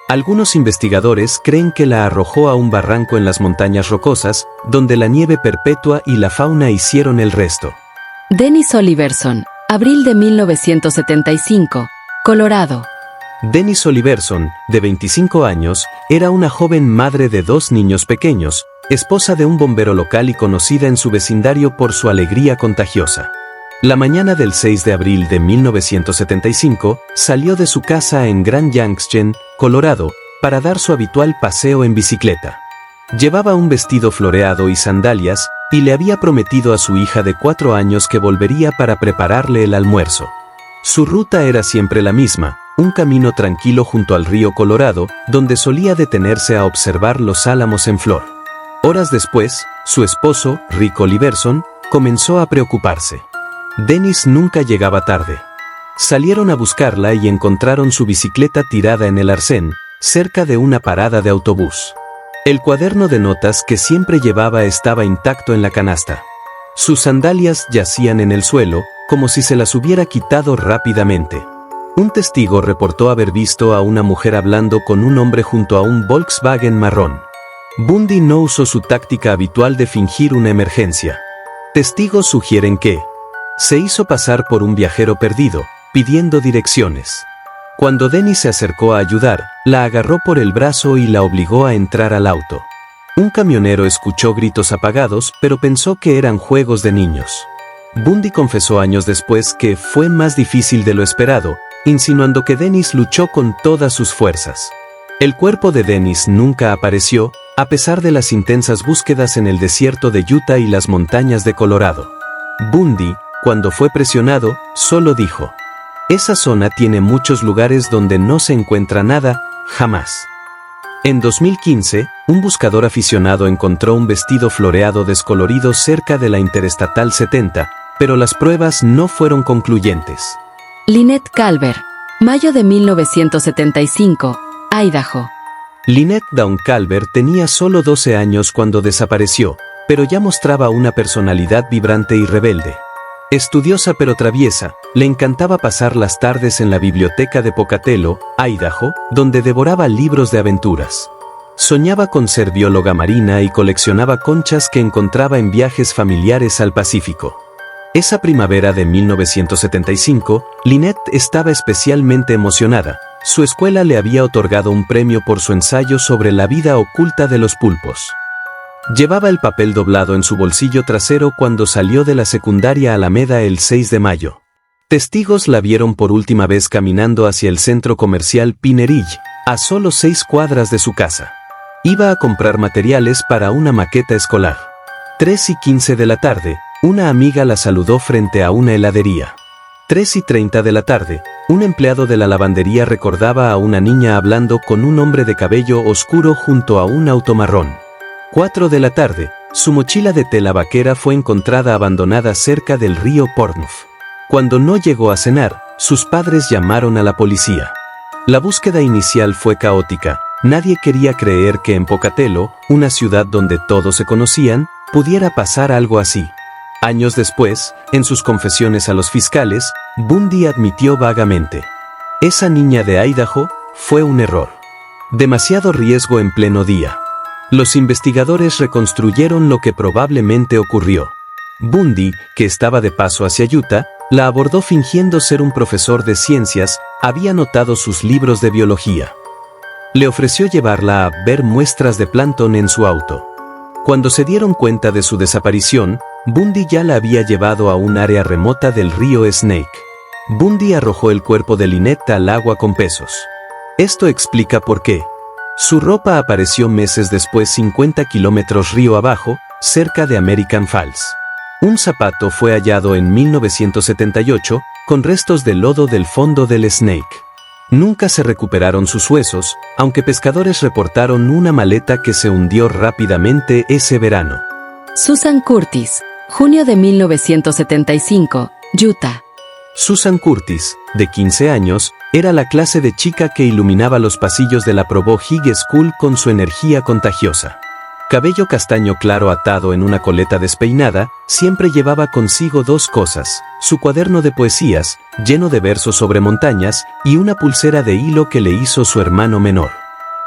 Algunos investigadores creen que la arrojó a un barranco en las montañas rocosas, donde la nieve perpetua y la fauna hicieron el resto. Dennis Oliverson, abril de 1975, Colorado. Dennis Oliverson, de 25 años, era una joven madre de 2 niños pequeños, esposa de un bombero local y conocida en su vecindario por su alegría contagiosa. La mañana del 6 de abril de 1975, salió de su casa en Grand Junction, Colorado, para dar su habitual paseo en bicicleta. Llevaba un vestido floreado y sandalias, y le había prometido a su hija de 4 años que volvería para prepararle el almuerzo. Su ruta era siempre la misma, un camino tranquilo junto al río Colorado, donde solía detenerse a observar los álamos en flor. Horas después, su esposo, Rick Oliverson, comenzó a preocuparse. Dennis nunca llegaba tarde. Salieron a buscarla y encontraron su bicicleta tirada en el arcén, cerca de una parada de autobús. El cuaderno de notas que siempre llevaba estaba intacto en la canasta. Sus sandalias yacían en el suelo, como si se las hubiera quitado rápidamente. Un testigo reportó haber visto a una mujer hablando con un hombre junto a un Volkswagen marrón. Bundy no usó su táctica habitual de fingir una emergencia. Testigos sugieren que se hizo pasar por un viajero perdido, pidiendo direcciones. Cuando Dennis se acercó a ayudar, la agarró por el brazo y la obligó a entrar al auto. Un camionero escuchó gritos apagados, pero pensó que eran juegos de niños. Bundy confesó años después que fue más difícil de lo esperado, insinuando que Dennis luchó con todas sus fuerzas. El cuerpo de Dennis nunca apareció, a pesar de las intensas búsquedas en el desierto de Utah y las montañas de Colorado. Bundy, cuando fue presionado, solo dijo: "Esa zona tiene muchos lugares donde no se encuentra nada, jamás". En 2015, un buscador aficionado encontró un vestido floreado descolorido cerca de la Interestatal 70, pero las pruebas no fueron concluyentes. Lynette Calvert, mayo de 1975, Idaho. Lynette Dawn Calvert tenía solo 12 años cuando desapareció, pero ya mostraba una personalidad vibrante y rebelde. Estudiosa pero traviesa, le encantaba pasar las tardes en la biblioteca de Pocatello, Idaho, donde devoraba libros de aventuras. Soñaba con ser bióloga marina y coleccionaba conchas que encontraba en viajes familiares al Pacífico. Esa primavera de 1975, Lynette estaba especialmente emocionada. Su escuela le había otorgado un premio por su ensayo sobre la vida oculta de los pulpos. Llevaba el papel doblado en su bolsillo trasero cuando salió de la secundaria Alameda el 6 de mayo. Testigos la vieron por última vez caminando hacia el centro comercial Pine Ridge, a solo 6 cuadras de su casa. Iba a comprar materiales para una maqueta escolar. 3:15 de la tarde, una amiga la saludó frente a una heladería. 3:30 de la tarde, un empleado de la lavandería recordaba a una niña hablando con un hombre de cabello oscuro junto a un auto marrón. 4 de la tarde, su mochila de tela vaquera fue encontrada abandonada cerca del río Pornuf. Cuando no llegó a cenar, sus padres llamaron a la policía. La búsqueda inicial fue caótica. Nadie quería creer que en Pocatello, una ciudad donde todos se conocían, pudiera pasar algo así. Años después, en sus confesiones a los fiscales, Bundy admitió vagamente: esa niña de Idaho fue un error. Demasiado riesgo en pleno día. Los investigadores reconstruyeron lo que probablemente ocurrió. Bundy, que estaba de paso hacia Utah, la abordó fingiendo ser un profesor de ciencias, había notado sus libros de biología. Le ofreció llevarla a ver muestras de plancton en su auto. Cuando se dieron cuenta de su desaparición, Bundy ya la había llevado a un área remota del río Snake. Bundy arrojó el cuerpo de Lynette al agua con pesos. Esto explica por qué. Su ropa apareció meses después 50 kilómetros río abajo, cerca de American Falls. Un zapato fue hallado en 1978, con restos de lodo del fondo del Snake. Nunca se recuperaron sus huesos, aunque pescadores reportaron una maleta que se hundió rápidamente ese verano. Susan Curtis, junio de 1975, Utah. Susan Curtis, de 15 años, era la clase de chica que iluminaba los pasillos de la Provo High School con su energía contagiosa. Cabello castaño claro atado en una coleta despeinada, siempre llevaba consigo dos cosas: su cuaderno de poesías, lleno de versos sobre montañas, y una pulsera de hilo que le hizo su hermano menor.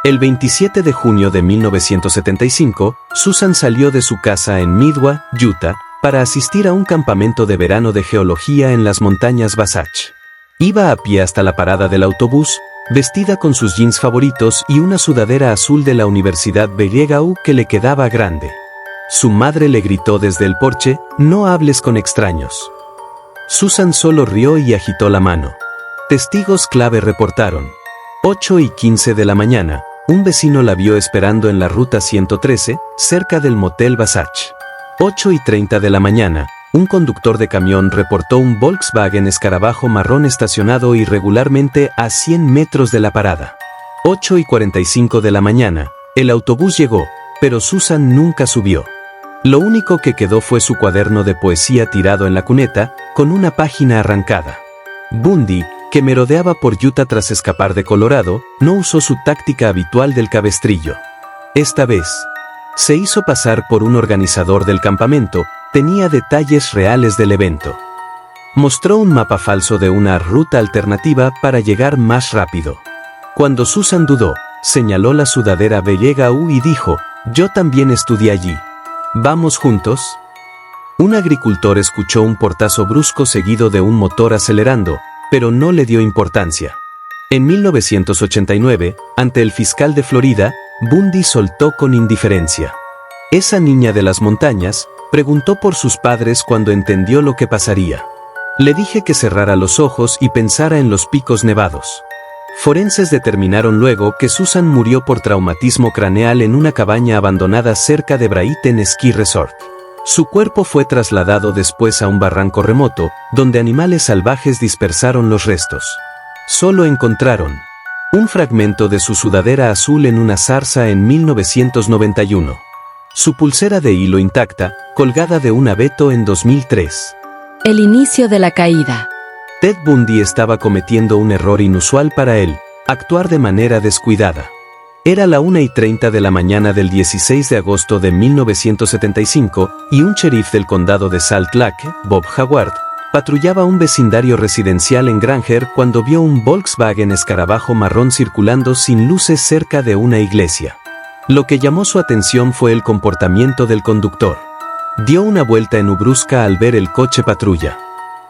El 27 de junio de 1975, Susan salió de su casa en Midway, Utah, para asistir a un campamento de verano de geología en las montañas Wasatch. Iba a pie hasta la parada del autobús, vestida con sus jeans favoritos y una sudadera azul de la Universidad BYU que le quedaba grande. Su madre le gritó desde el porche: «No hables con extraños». Susan solo rió y agitó la mano. Testigos clave reportaron: 8:15 de la mañana, un vecino la vio esperando en la ruta 113, cerca del motel Wasatch. 8:30 de la mañana, un conductor de camión reportó un Volkswagen Escarabajo marrón estacionado irregularmente a 100 metros de la parada. 8:45 de la mañana, el autobús llegó, pero Susan nunca subió. Lo único que quedó fue su cuaderno de poesía tirado en la cuneta, con una página arrancada. Bundy, que merodeaba por Utah tras escapar de Colorado, no usó su táctica habitual del cabestrillo. Esta vez, se hizo pasar por un organizador del campamento. Tenía detalles reales del evento. Mostró un mapa falso de una ruta alternativa para llegar más rápido. Cuando Susan dudó, señaló la sudadera BYU y dijo: «Yo también estudié allí. ¿Vamos juntos?». Un agricultor escuchó un portazo brusco seguido de un motor acelerando, pero no le dio importancia. En 1989, ante el fiscal de Florida, Bundy soltó con indiferencia: «Esa niña de las montañas», preguntó por sus padres cuando entendió lo que pasaría. «Le dije que cerrara los ojos y pensara en los picos nevados». Forenses determinaron luego que Susan murió por traumatismo craneal en una cabaña abandonada cerca de Brighton Ski Resort. Su cuerpo fue trasladado después a un barranco remoto, donde animales salvajes dispersaron los restos. Solo encontraron un fragmento de su sudadera azul en una zarza en 1991. Su pulsera de hilo intacta, colgada de un abeto en 2003. El inicio de la caída. Ted Bundy estaba cometiendo un error inusual para él: actuar de manera descuidada. Era la 1:30 de la mañana del 16 de agosto de 1975 y un sheriff del condado de Salt Lake, Bob Howard, patrullaba un vecindario residencial en Granger cuando vio un Volkswagen Escarabajo marrón circulando sin luces cerca de una iglesia. Lo que llamó su atención fue el comportamiento del conductor. Dio una vuelta en U brusca al ver el coche patrulla.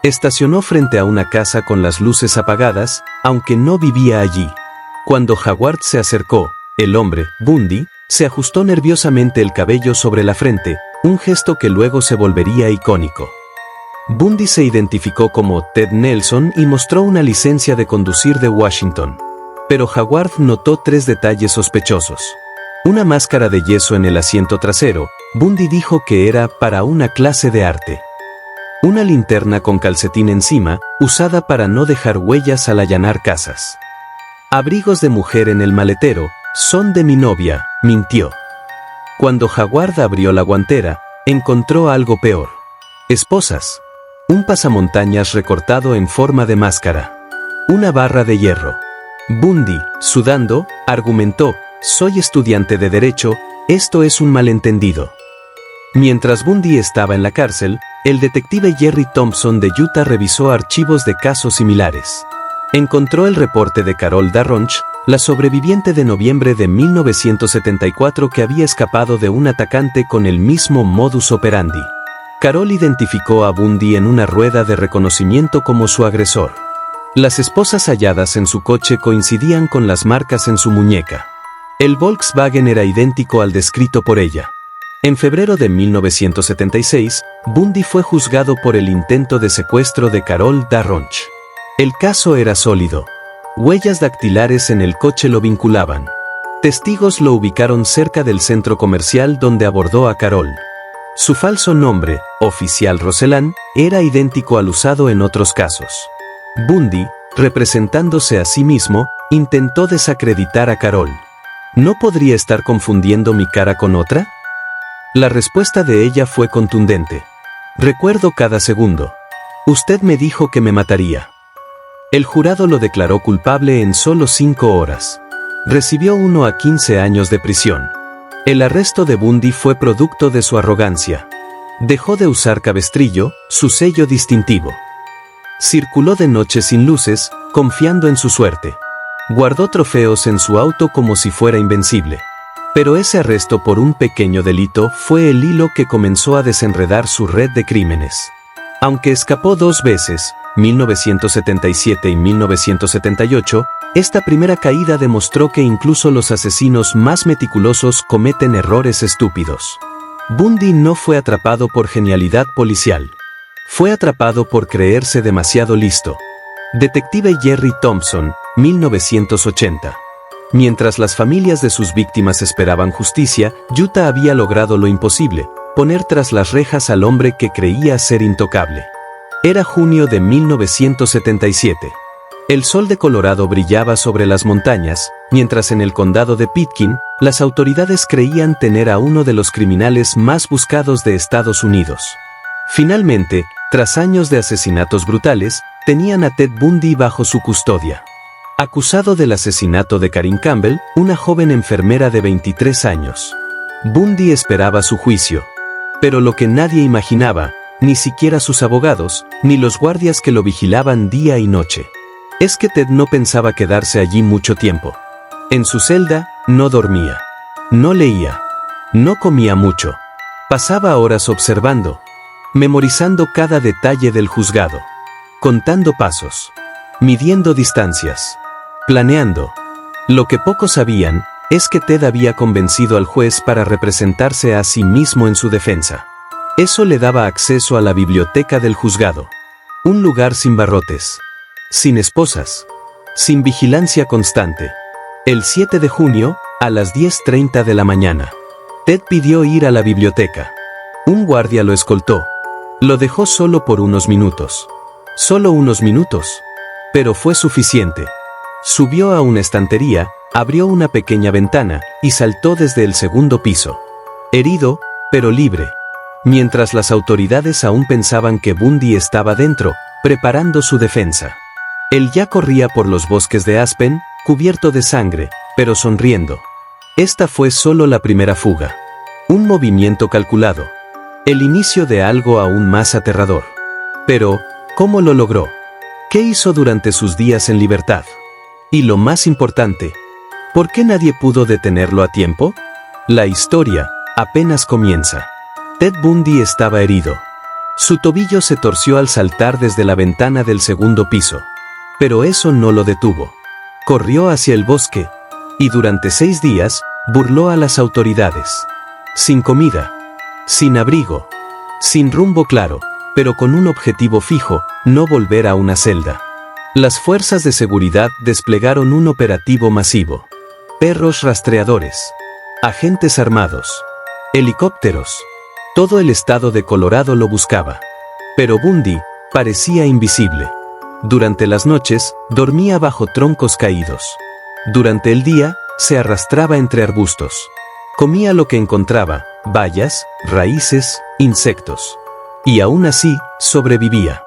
Estacionó frente a una casa con las luces apagadas, aunque no vivía allí. Cuando Howard se acercó, el hombre, Bundy, se ajustó nerviosamente el cabello sobre la frente, un gesto que luego se volvería icónico. Bundy se identificó como Ted Nelson y mostró una licencia de conducir de Washington. Pero Howard notó tres detalles sospechosos. Una máscara de yeso en el asiento trasero. Bundy dijo que era para una clase de arte. Una linterna con calcetín encima, usada para no dejar huellas al allanar casas. Abrigos de mujer en el maletero. Son de mi novia, mintió. Cuando Howard abrió la guantera, encontró algo peor. Esposas. Un pasamontañas recortado en forma de máscara. Una barra de hierro. Bundy, sudando, argumentó: «Soy estudiante de Derecho, esto es un malentendido». Mientras Bundy estaba en la cárcel, el detective Jerry Thompson de Utah revisó archivos de casos similares. Encontró el reporte de Carol Darronch, la sobreviviente de noviembre de 1974 que había escapado de un atacante con el mismo modus operandi. Carol identificó a Bundy en una rueda de reconocimiento como su agresor. Las esposas halladas en su coche coincidían con las marcas en su muñeca. El Volkswagen era idéntico al descrito por ella. En febrero de 1976, Bundy fue juzgado por el intento de secuestro de Carol Darronch. El caso era sólido. Huellas dactilares en el coche lo vinculaban. Testigos lo ubicaron cerca del centro comercial donde abordó a Carol. Su falso nombre, Oficial Roseland, era idéntico al usado en otros casos. Bundy, representándose a sí mismo, intentó desacreditar a Carol. ¿No podría estar confundiendo mi cara con otra? La respuesta de ella fue contundente. Recuerdo cada segundo. Usted me dijo que me mataría. El jurado lo declaró culpable en solo 5 horas. Recibió 1 a 15 años de prisión. El arresto de Bundy fue producto de su arrogancia. Dejó de usar cabestrillo, su sello distintivo. Circuló de noche sin luces, confiando en su suerte. Guardó trofeos en su auto como si fuera invencible. Pero ese arresto por un pequeño delito fue el hilo que comenzó a desenredar su red de crímenes. Aunque escapó 2 veces, 1977 y 1978, esta primera caída demostró que incluso los asesinos más meticulosos cometen errores estúpidos. Bundy no fue atrapado por genialidad policial. Fue atrapado por creerse demasiado listo. Detective Jerry Thompson, 1980. Mientras las familias de sus víctimas esperaban justicia, Utah había logrado lo imposible: poner tras las rejas al hombre que creía ser intocable. Era junio de 1977. El sol de Colorado brillaba sobre las montañas, mientras en el condado de Pitkin, las autoridades creían tener a uno de los criminales más buscados de Estados Unidos. Finalmente, tras años de asesinatos brutales, tenían a Ted Bundy bajo su custodia. Acusado del asesinato de Karin Campbell, una joven enfermera de 23 años. Bundy esperaba su juicio. Pero lo que nadie imaginaba, ni siquiera sus abogados, ni los guardias que lo vigilaban día y noche, es que Ted no pensaba quedarse allí mucho tiempo. En su celda, no dormía. No leía. No comía mucho. Pasaba horas observando, memorizando cada detalle del juzgado, contando pasos, midiendo distancias, planeando. Lo que pocos sabían es que Ted había convencido al juez para representarse a sí mismo en su defensa. Eso le daba acceso a la biblioteca del juzgado. Un lugar sin barrotes, sin esposas, sin vigilancia constante. El 7 de junio, a las 10:30 de la mañana, Ted pidió ir a la biblioteca. Un guardia lo escoltó. Lo dejó solo por unos minutos. Solo unos minutos. Pero fue suficiente. Subió a una estantería, abrió una pequeña ventana y saltó desde el segundo piso. Herido, pero libre. Mientras las autoridades aún pensaban que Bundy estaba dentro, preparando su defensa. Él ya corría por los bosques de Aspen, cubierto de sangre, pero sonriendo. Esta fue solo la primera fuga. Un movimiento calculado. El inicio de algo aún más aterrador. Pero, ¿cómo lo logró? ¿Qué hizo durante sus días en libertad? Y lo más importante, ¿por qué nadie pudo detenerlo a tiempo? La historia apenas comienza. Ted Bundy estaba herido. Su tobillo se torció al saltar desde la ventana del segundo piso. Pero eso no lo detuvo. Corrió hacia el bosque, y durante 6 días, burló a las autoridades. Sin comida, sin abrigo, sin rumbo claro, pero con un objetivo fijo: no volver a una celda. Las fuerzas de seguridad desplegaron un operativo masivo. Perros rastreadores, agentes armados, helicópteros. Todo el estado de Colorado lo buscaba. Pero Bundy parecía invisible. Durante las noches, dormía bajo troncos caídos. Durante el día, se arrastraba entre arbustos. Comía lo que encontraba, bayas, raíces, insectos. Y aún así, sobrevivía.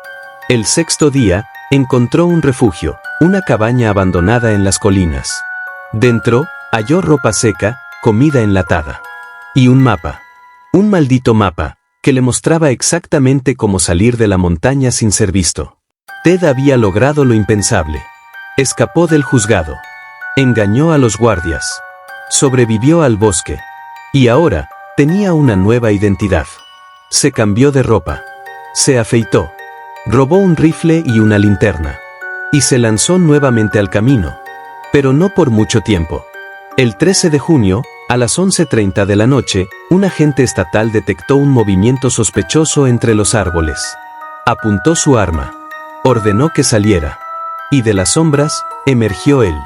El sexto día, encontró un refugio, una cabaña abandonada en las colinas. Dentro, halló ropa seca, comida enlatada. Y un mapa. Un maldito mapa, que le mostraba exactamente cómo salir de la montaña sin ser visto. Ted había logrado lo impensable. Escapó del juzgado. Engañó a los guardias. Sobrevivió al bosque. Y ahora, tenía una nueva identidad. Se cambió de ropa. Se afeitó. Robó un rifle y una linterna. Y se lanzó nuevamente al camino. Pero no por mucho tiempo. El 13 de junio, a las 11:30 de la noche, un agente estatal detectó un movimiento sospechoso entre los árboles. Apuntó su arma. Ordenó que saliera. Y de las sombras, emergió él.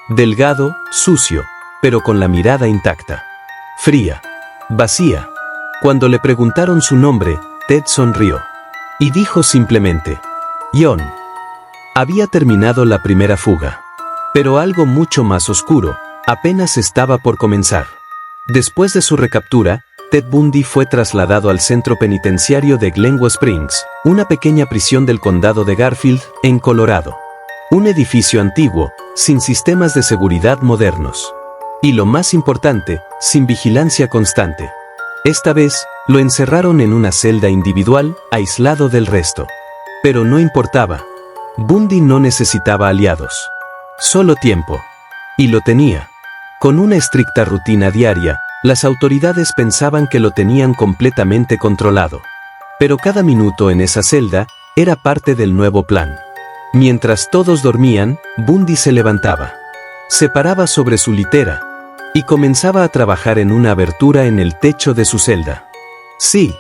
Delgado, sucio, pero con la mirada intacta. Fría. Vacía. Cuando le preguntaron su nombre, Ted sonrió. Y dijo simplemente: John. Había terminado la primera fuga. Pero algo mucho más oscuro apenas estaba por comenzar. Después de su recaptura, Ted Bundy fue trasladado al centro penitenciario de Glenwood Springs, una pequeña prisión del condado de Garfield, en Colorado. Un edificio antiguo, sin sistemas de seguridad modernos. Y lo más importante, sin vigilancia constante. Esta vez, lo encerraron en una celda individual, aislado del resto. Pero no importaba. Bundy no necesitaba aliados. Solo tiempo. Y lo tenía. Con una estricta rutina diaria, las autoridades pensaban que lo tenían completamente controlado. Pero cada minuto en esa celda era parte del nuevo plan. Mientras todos dormían, Bundy se levantaba. Se paraba sobre su litera. Y comenzaba a trabajar en una abertura en el techo de su celda. Sí,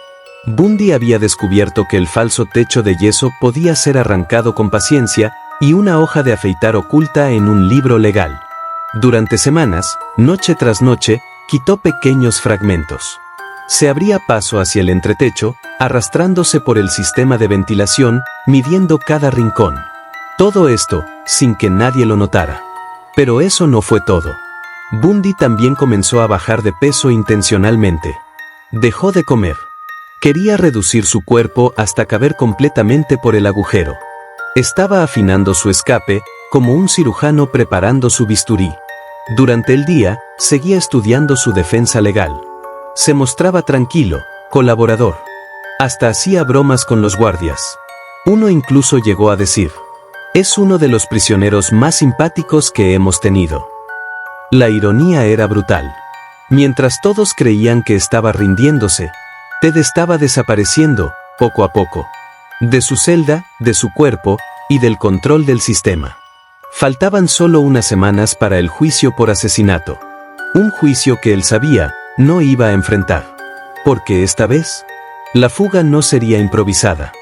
Bundy había descubierto que el falso techo de yeso podía ser arrancado con paciencia y una hoja de afeitar oculta en un libro legal. Durante semanas, noche tras noche, quitó pequeños fragmentos. Se abría paso hacia el entretecho, arrastrándose por el sistema de ventilación, midiendo cada rincón. Todo esto, sin que nadie lo notara. Pero eso no fue todo. Bundy también comenzó a bajar de peso intencionalmente. Dejó de comer. Quería reducir su cuerpo hasta caber completamente por el agujero. Estaba afinando su escape, como un cirujano preparando su bisturí. Durante el día, seguía estudiando su defensa legal. Se mostraba tranquilo, colaborador. Hasta hacía bromas con los guardias. Uno incluso llegó a decir: es uno de los prisioneros más simpáticos que hemos tenido. La ironía era brutal. Mientras todos creían que estaba rindiéndose, Ted estaba desapareciendo, poco a poco. De su celda, de su cuerpo, y del control del sistema. Faltaban solo unas semanas para el juicio por asesinato. Un juicio que él sabía, no iba a enfrentar. Porque esta vez, la fuga no sería improvisada.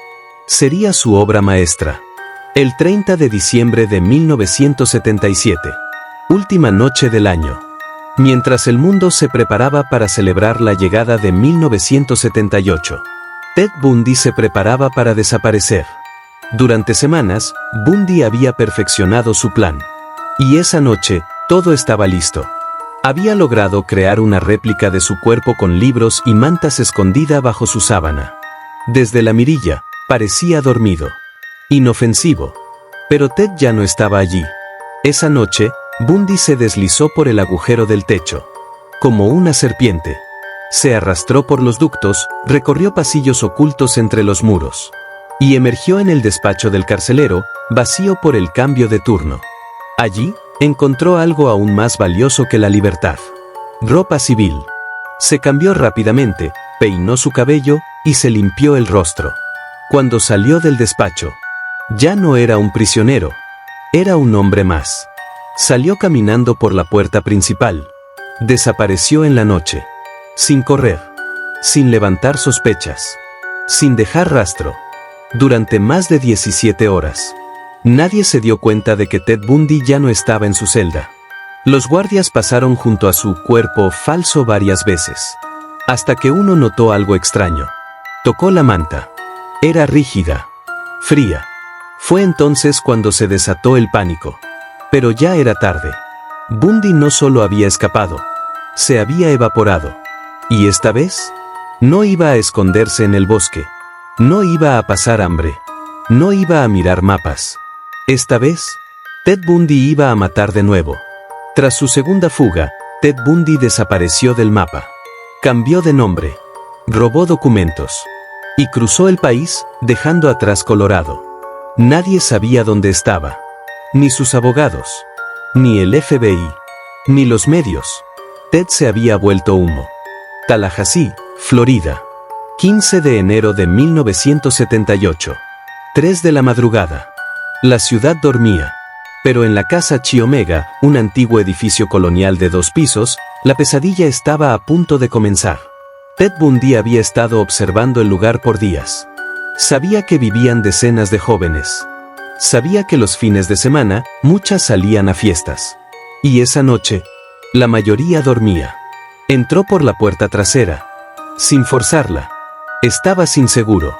Sería su obra maestra. El 30 de diciembre de 1977. Última noche del año. Mientras el mundo se preparaba para celebrar la llegada de 1978. Ted Bundy se preparaba para desaparecer. Durante semanas, Bundy había perfeccionado su plan. Y esa noche, todo estaba listo. Había logrado crear una réplica de su cuerpo con libros y mantas escondida bajo su sábana. Desde la mirilla, parecía dormido. Inofensivo. Pero Ted ya no estaba allí. Esa noche, Bundy se deslizó por el agujero del techo. Como una serpiente. Se arrastró por los ductos, recorrió pasillos ocultos entre los muros. Y emergió en el despacho del carcelero, vacío por el cambio de turno. Allí, encontró algo aún más valioso que la libertad. Ropa civil. Se cambió rápidamente, peinó su cabello, y se limpió el rostro. Cuando salió del despacho, ya no era un prisionero. Era un hombre más. Salió caminando por la puerta principal. Desapareció en la noche. Sin correr. Sin levantar sospechas. Sin dejar rastro. Durante más de 17 horas. Nadie se dio cuenta de que Ted Bundy ya no estaba en su celda. Los guardias pasaron junto a su cuerpo falso varias veces. Hasta que uno notó algo extraño. Tocó la manta. Era rígida. Fría. Fue entonces cuando se desató el pánico. Pero ya era tarde. Bundy no solo había escapado. se había evaporado. ¿Y esta vez? No iba a esconderse en el bosque. No iba a pasar hambre. No iba a mirar mapas. Esta vez, Ted Bundy iba a matar de nuevo. Tras su segunda fuga, Ted Bundy desapareció del mapa. Cambió de nombre. Robó documentos. Y cruzó el país, dejando atrás Colorado. Nadie sabía dónde estaba. Ni sus abogados. Ni el FBI. Ni los medios. Ted se había vuelto humo. Tallahassee, Florida. 15 de enero de 1978. 3 de la madrugada. La ciudad dormía. Pero en la casa Chi Omega, un antiguo edificio colonial de 2 pisos, la pesadilla estaba a punto de comenzar. Ted Bundy había estado observando el lugar por días. Sabía que vivían decenas de jóvenes. Sabía que los fines de semana, muchas salían a fiestas. Y esa noche, la mayoría dormía. Entró por la puerta trasera. Sin forzarla. Estaba sin seguro.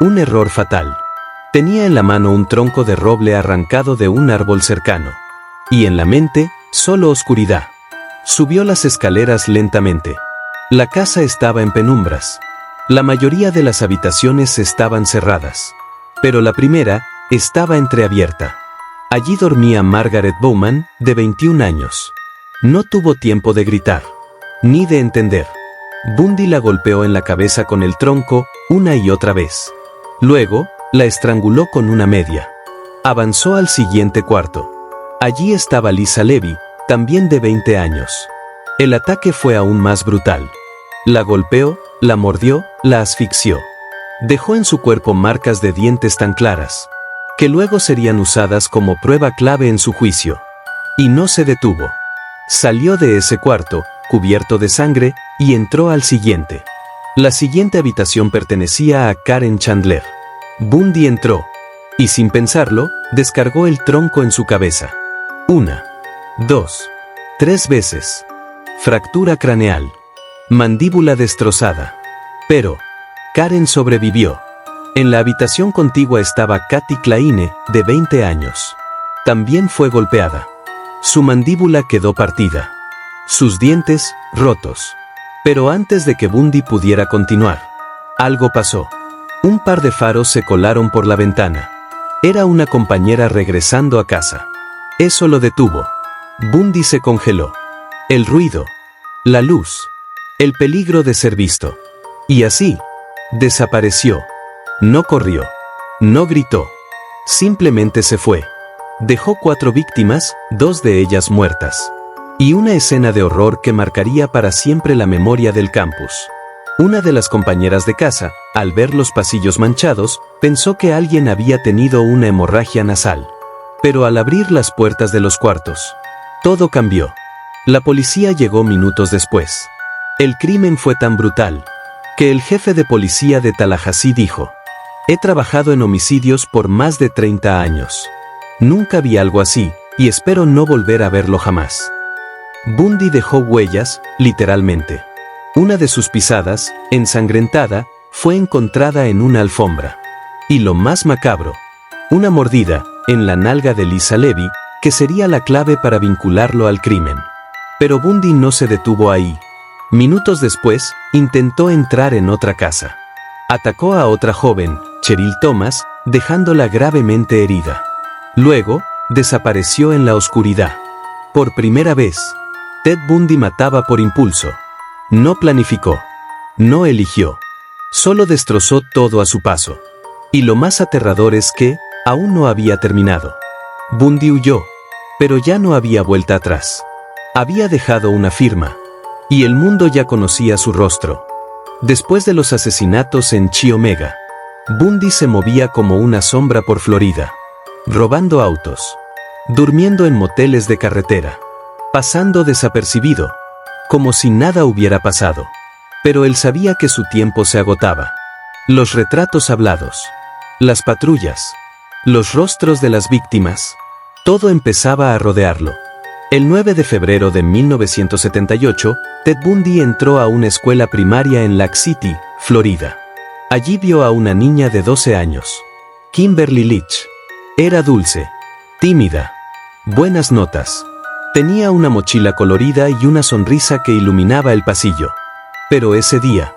Un error fatal. Tenía en la mano un tronco de roble arrancado de un árbol cercano. Y en la mente, solo oscuridad. Subió las escaleras lentamente. La casa estaba en penumbras. La mayoría de las habitaciones estaban cerradas. Pero la primera, estaba entreabierta. Allí dormía Margaret Bowman, de 21 años. No tuvo tiempo de gritar. Ni de entender. Bundy la golpeó en la cabeza con el tronco, una y otra vez. Luego, la estranguló con una media. Avanzó al siguiente cuarto. Allí estaba Lisa Levy, también de 20 años. El ataque fue aún más brutal. La golpeó, la mordió, la asfixió. Dejó en su cuerpo marcas de dientes tan claras, que luego serían usadas como prueba clave en su juicio. Y no se detuvo. Salió de ese cuarto, cubierto de sangre, y entró al siguiente. La siguiente habitación pertenecía a Karen Chandler. Bundy entró, y sin pensarlo, descargó el tronco en su cabeza. 1, 2, 3 veces. Fractura craneal. Mandíbula destrozada. Pero Karen sobrevivió. En la habitación contigua estaba Kathy Kleine, de 20 años. También fue golpeada. Su mandíbula quedó partida. Sus dientes, rotos. Pero antes de que Bundy pudiera continuar, algo pasó. Un par de faros se colaron por la ventana. Era una compañera regresando a casa. Eso lo detuvo. Bundy se congeló. El ruido. La luz. El peligro de ser visto. Y así, desapareció. No corrió. No gritó. Simplemente se fue. Dejó 4 víctimas, 2 de ellas muertas. Y una escena de horror que marcaría para siempre la memoria del campus. Una de las compañeras de casa, al ver los pasillos manchados, pensó que alguien había tenido una hemorragia nasal. Pero al abrir las puertas de los cuartos, todo cambió. La policía llegó minutos después. El crimen fue tan brutal, que el jefe de policía de Tallahassee dijo: «He trabajado en homicidios por más de 30 años. Nunca vi algo así, y espero no volver a verlo jamás». Bundy dejó huellas, literalmente. Una de sus pisadas, ensangrentada, fue encontrada en una alfombra. Y lo más macabro, una mordida, en la nalga de Lisa Levy, que sería la clave para vincularlo al crimen. Pero Bundy no se detuvo ahí. Minutos después, intentó entrar en otra casa. Atacó a otra joven, Cheryl Thomas, dejándola gravemente herida. Luego, desapareció en la oscuridad. Por primera vez, Ted Bundy mataba por impulso. No planificó. No eligió. Solo destrozó todo a su paso. Y lo más aterrador es que, aún no había terminado. Bundy huyó. Pero ya no había vuelta atrás. Había dejado una firma. Y el mundo ya conocía su rostro. Después de los asesinatos en Chi Omega, Bundy se movía como una sombra por Florida. Robando autos. Durmiendo en moteles de carretera. Pasando desapercibido. Como si nada hubiera pasado. Pero él sabía que su tiempo se agotaba. Los retratos hablados. Las patrullas. Los rostros de las víctimas. Todo empezaba a rodearlo. El 9 de febrero de 1978, Ted Bundy entró a una escuela primaria en Lake City, Florida. Allí vio a una niña de 12 años. Kimberly Leach. Era dulce. Tímida. Buenas notas. Tenía una mochila colorida y una sonrisa que iluminaba el pasillo. Pero ese día,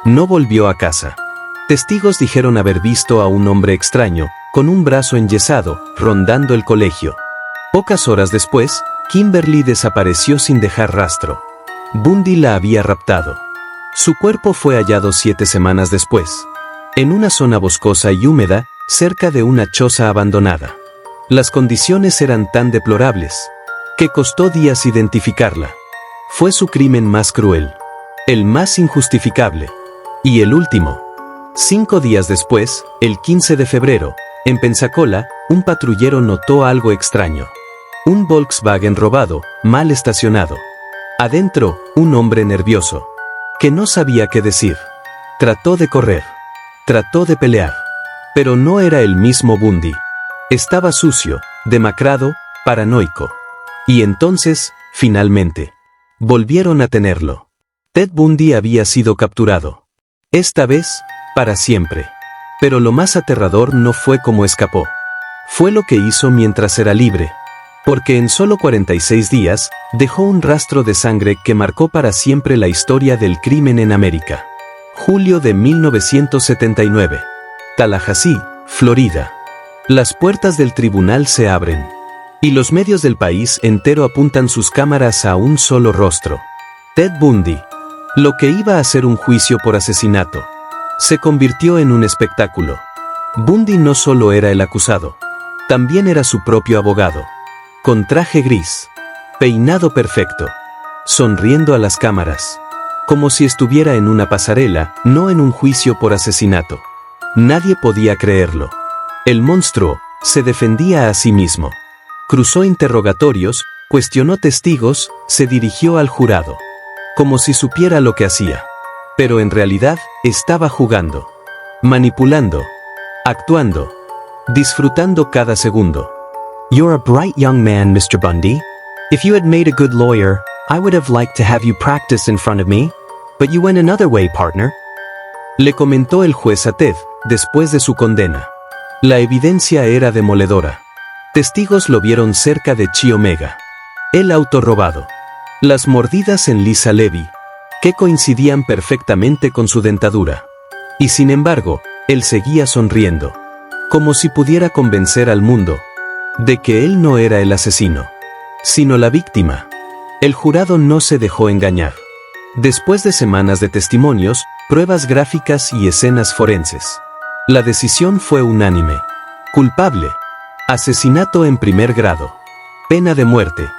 no volvió a casa. Testigos dijeron haber visto a un hombre extraño, con un brazo enyesado, rondando el colegio. Pocas horas después, Kimberly desapareció sin dejar rastro. Bundy la había raptado. Su cuerpo fue hallado 7 semanas después, en una zona boscosa y húmeda, cerca de una choza abandonada. Las condiciones eran tan deplorables, que costó días identificarla. Fue su crimen más cruel, el más injustificable, y el último. 5 días después, el 15 de febrero, en Pensacola, un patrullero notó algo extraño. Un Volkswagen robado, mal estacionado. Adentro, un hombre nervioso, que no sabía qué decir. Trató de correr. Trató de pelear. Pero no era el mismo Bundy. Estaba sucio, demacrado, paranoico. Y entonces, finalmente, volvieron a tenerlo. Ted Bundy había sido capturado. Esta vez, para siempre. Pero lo más aterrador no fue cómo escapó. Fue lo que hizo mientras era libre. Porque en solo 46 días, dejó un rastro de sangre que marcó para siempre la historia del crimen en América. Julio de 1979. Tallahassee, Florida. Las puertas del tribunal se abren. Y los medios del país entero apuntan sus cámaras a un solo rostro. Ted Bundy. Lo que iba a ser un juicio por asesinato, se convirtió en un espectáculo. Bundy no solo era el acusado, también era su propio abogado. Con traje gris, peinado perfecto, sonriendo a las cámaras, como si estuviera en una pasarela, no en un juicio por asesinato. Nadie podía creerlo. El monstruo se defendía a sí mismo. Cruzó interrogatorios, cuestionó testigos, se dirigió al jurado, como si supiera lo que hacía. Pero en realidad, estaba jugando, manipulando, actuando, disfrutando cada segundo. You're a bright young man, Mr. Bundy. If you had made a good lawyer, I would have liked to have you practice in front of me, but you went another way, partner. Le comentó el juez a Ted, después de su condena. La evidencia era demoledora. Testigos lo vieron cerca de Chi Omega. El auto robado. Las mordidas en Lisa Levy, que coincidían perfectamente con su dentadura. Y sin embargo, él seguía sonriendo, como si pudiera convencer al mundo de que él no era el asesino, sino la víctima. El jurado no se dejó engañar. Después de semanas de testimonios, pruebas gráficas y escenas forenses, la decisión fue unánime. Culpable. Asesinato en primer grado. Pena de muerte.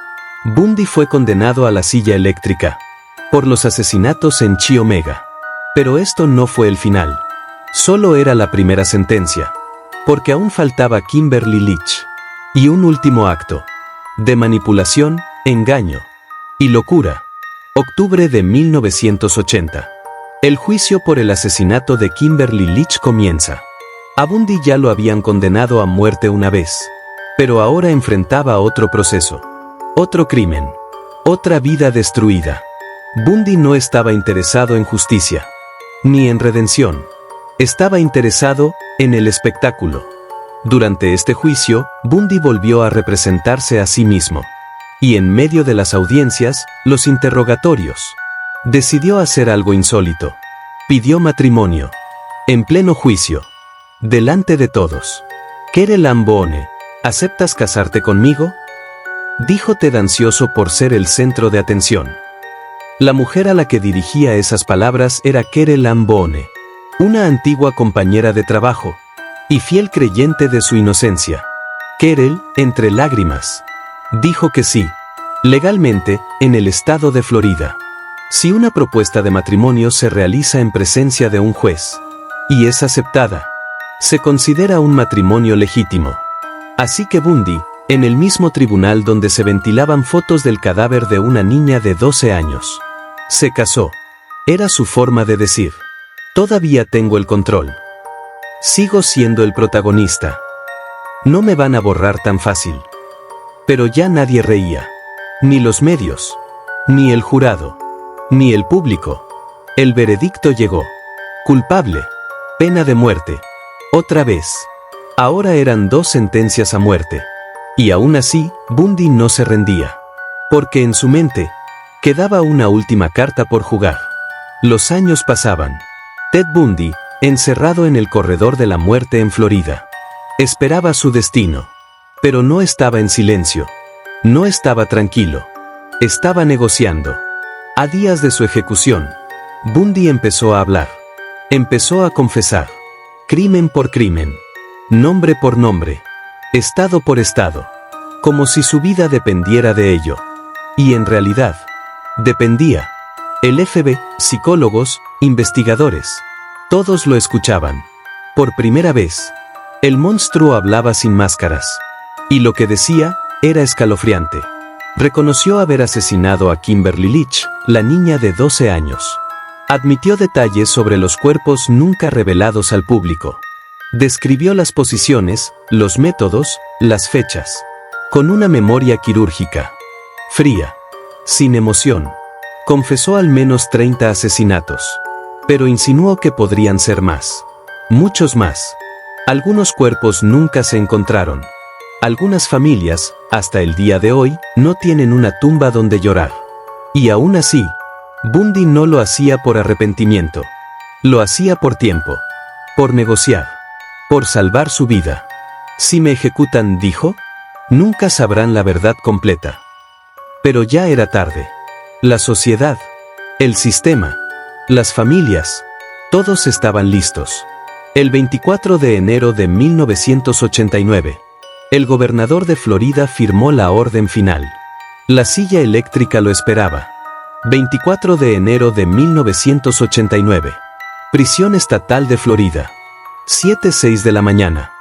Bundy fue condenado a la silla eléctrica por los asesinatos en Chi Omega. Pero esto no fue el final. Solo era la primera sentencia, porque aún faltaba Kimberly Leach. Y un último acto, de manipulación, engaño y locura. Octubre de 1980. El juicio por el asesinato de Kimberly Leach comienza. A Bundy ya lo habían condenado a muerte una vez, pero ahora enfrentaba otro proceso, otro crimen, otra vida destruida. Bundy no estaba interesado en justicia, ni en redención. Estaba interesado en el espectáculo. Durante este juicio, Bundy volvió a representarse a sí mismo. Y en medio de las audiencias, los interrogatorios, decidió hacer algo insólito. Pidió matrimonio. En pleno juicio. Delante de todos. Carol Ann Boone, ¿aceptas casarte conmigo? Dijo Ted ansioso por ser el centro de atención. La mujer a la que dirigía esas palabras era Carol Ann Boone, una antigua compañera de trabajo, y fiel creyente de su inocencia. Carol, entre lágrimas, dijo que sí, legalmente, en el estado de Florida. Si una propuesta de matrimonio se realiza en presencia de un juez, y es aceptada, se considera un matrimonio legítimo. Así que Bundy, en el mismo tribunal donde se ventilaban fotos del cadáver de una niña de 12 años, se casó. Era su forma de decir: todavía tengo el control. Sigo siendo el protagonista. No me van a borrar tan fácil. Pero ya nadie reía. Ni los medios, ni el jurado, ni el público. El veredicto llegó. Culpable. Pena de muerte. Otra vez. Ahora eran 2 sentencias a muerte. Y aún así, Bundy no se rendía. porque en su mente quedaba una última carta por jugar. Los años pasaban. Ted Bundy, encerrado en el corredor de la muerte en Florida, esperaba su destino. Pero no estaba en silencio. No estaba tranquilo. Estaba negociando. A días de su ejecución, Bundy empezó a hablar. Empezó a confesar. Crimen por crimen. Nombre por nombre. Estado por estado. Como si su vida dependiera de ello. Y en realidad, dependía. El FBI, psicólogos, investigadores. Todos lo escuchaban. Por primera vez, el monstruo hablaba sin máscaras. Y lo que decía era escalofriante. Reconoció haber asesinado a Kimberly Leach, la niña de 12 años. Admitió detalles sobre los cuerpos nunca revelados al público. Describió las posiciones, los métodos, las fechas. Con una memoria quirúrgica. Fría. Sin emoción. Confesó al menos 30 asesinatos. Pero insinuó que podrían ser más. Muchos más. Algunos cuerpos nunca se encontraron. Algunas familias, hasta el día de hoy, no tienen una tumba donde llorar. Y aún así, Bundy no lo hacía por arrepentimiento. Lo hacía por tiempo. Por negociar. Por salvar su vida. Si me ejecutan, dijo, nunca sabrán la verdad completa. Pero ya era tarde. La sociedad, el sistema, las familias, todos estaban listos. El 24 de enero de 1989, el gobernador de Florida firmó la orden final. La silla eléctrica lo esperaba. 24 de enero de 1989. Prisión estatal de Florida. 7:06 de la mañana.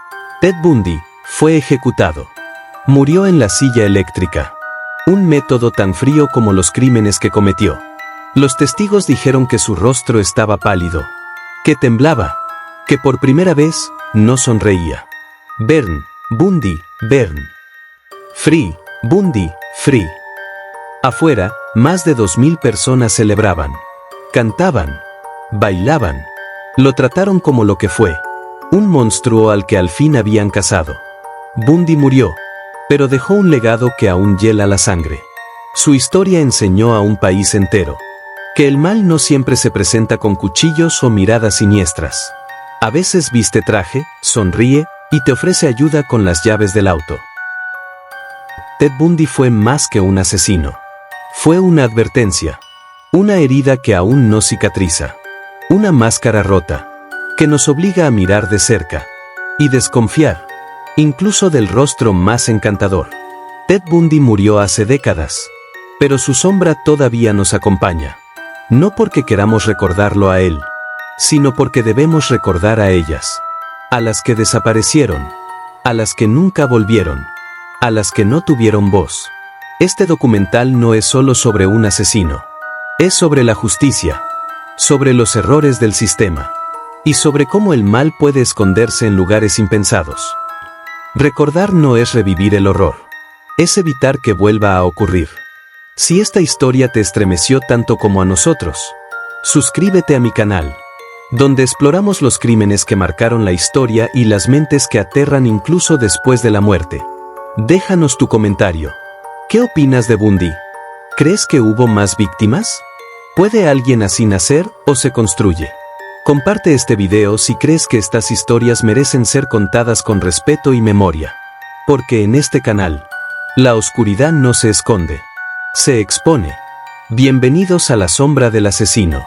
Ted Bundy fue ejecutado. Murió en la silla eléctrica. Un método tan frío como los crímenes que cometió. Los testigos dijeron que su rostro estaba pálido, que temblaba, que por primera vez no sonreía. Burn, Bundy, burn. Free, Bundy, free. Afuera, más de 2000 personas celebraban, cantaban, bailaban. Lo trataron como lo que fue, un monstruo al que al fin habían cazado. Bundy murió, pero dejó un legado que aún hiela la sangre. Su historia enseñó a un país entero que el mal no siempre se presenta con cuchillos o miradas siniestras. A veces viste traje, sonríe y te ofrece ayuda con las llaves del auto. Ted Bundy fue más que un asesino. Fue una advertencia. Una herida que aún no cicatriza. Una máscara rota que nos obliga a mirar de cerca y desconfiar, incluso del rostro más encantador. Ted Bundy murió hace décadas, pero su sombra todavía nos acompaña. No porque queramos recordarlo a él, sino porque debemos recordar a ellas. A las que desaparecieron, a las que nunca volvieron, a las que no tuvieron voz. Este documental no es solo sobre un asesino. Es sobre la justicia, sobre los errores del sistema, y sobre cómo el mal puede esconderse en lugares impensados. Recordar no es revivir el horror, es evitar que vuelva a ocurrir. Si esta historia te estremeció tanto como a nosotros, suscríbete a mi canal, donde exploramos los crímenes que marcaron la historia y las mentes que aterran incluso después de la muerte. Déjanos tu comentario. ¿Qué opinas de Bundy? ¿Crees que hubo más víctimas? ¿Puede alguien así nacer o se construye? Comparte este video si crees que estas historias merecen ser contadas con respeto y memoria. Porque en este canal, la oscuridad no se esconde, se expone. Bienvenidos a la sombra del asesino.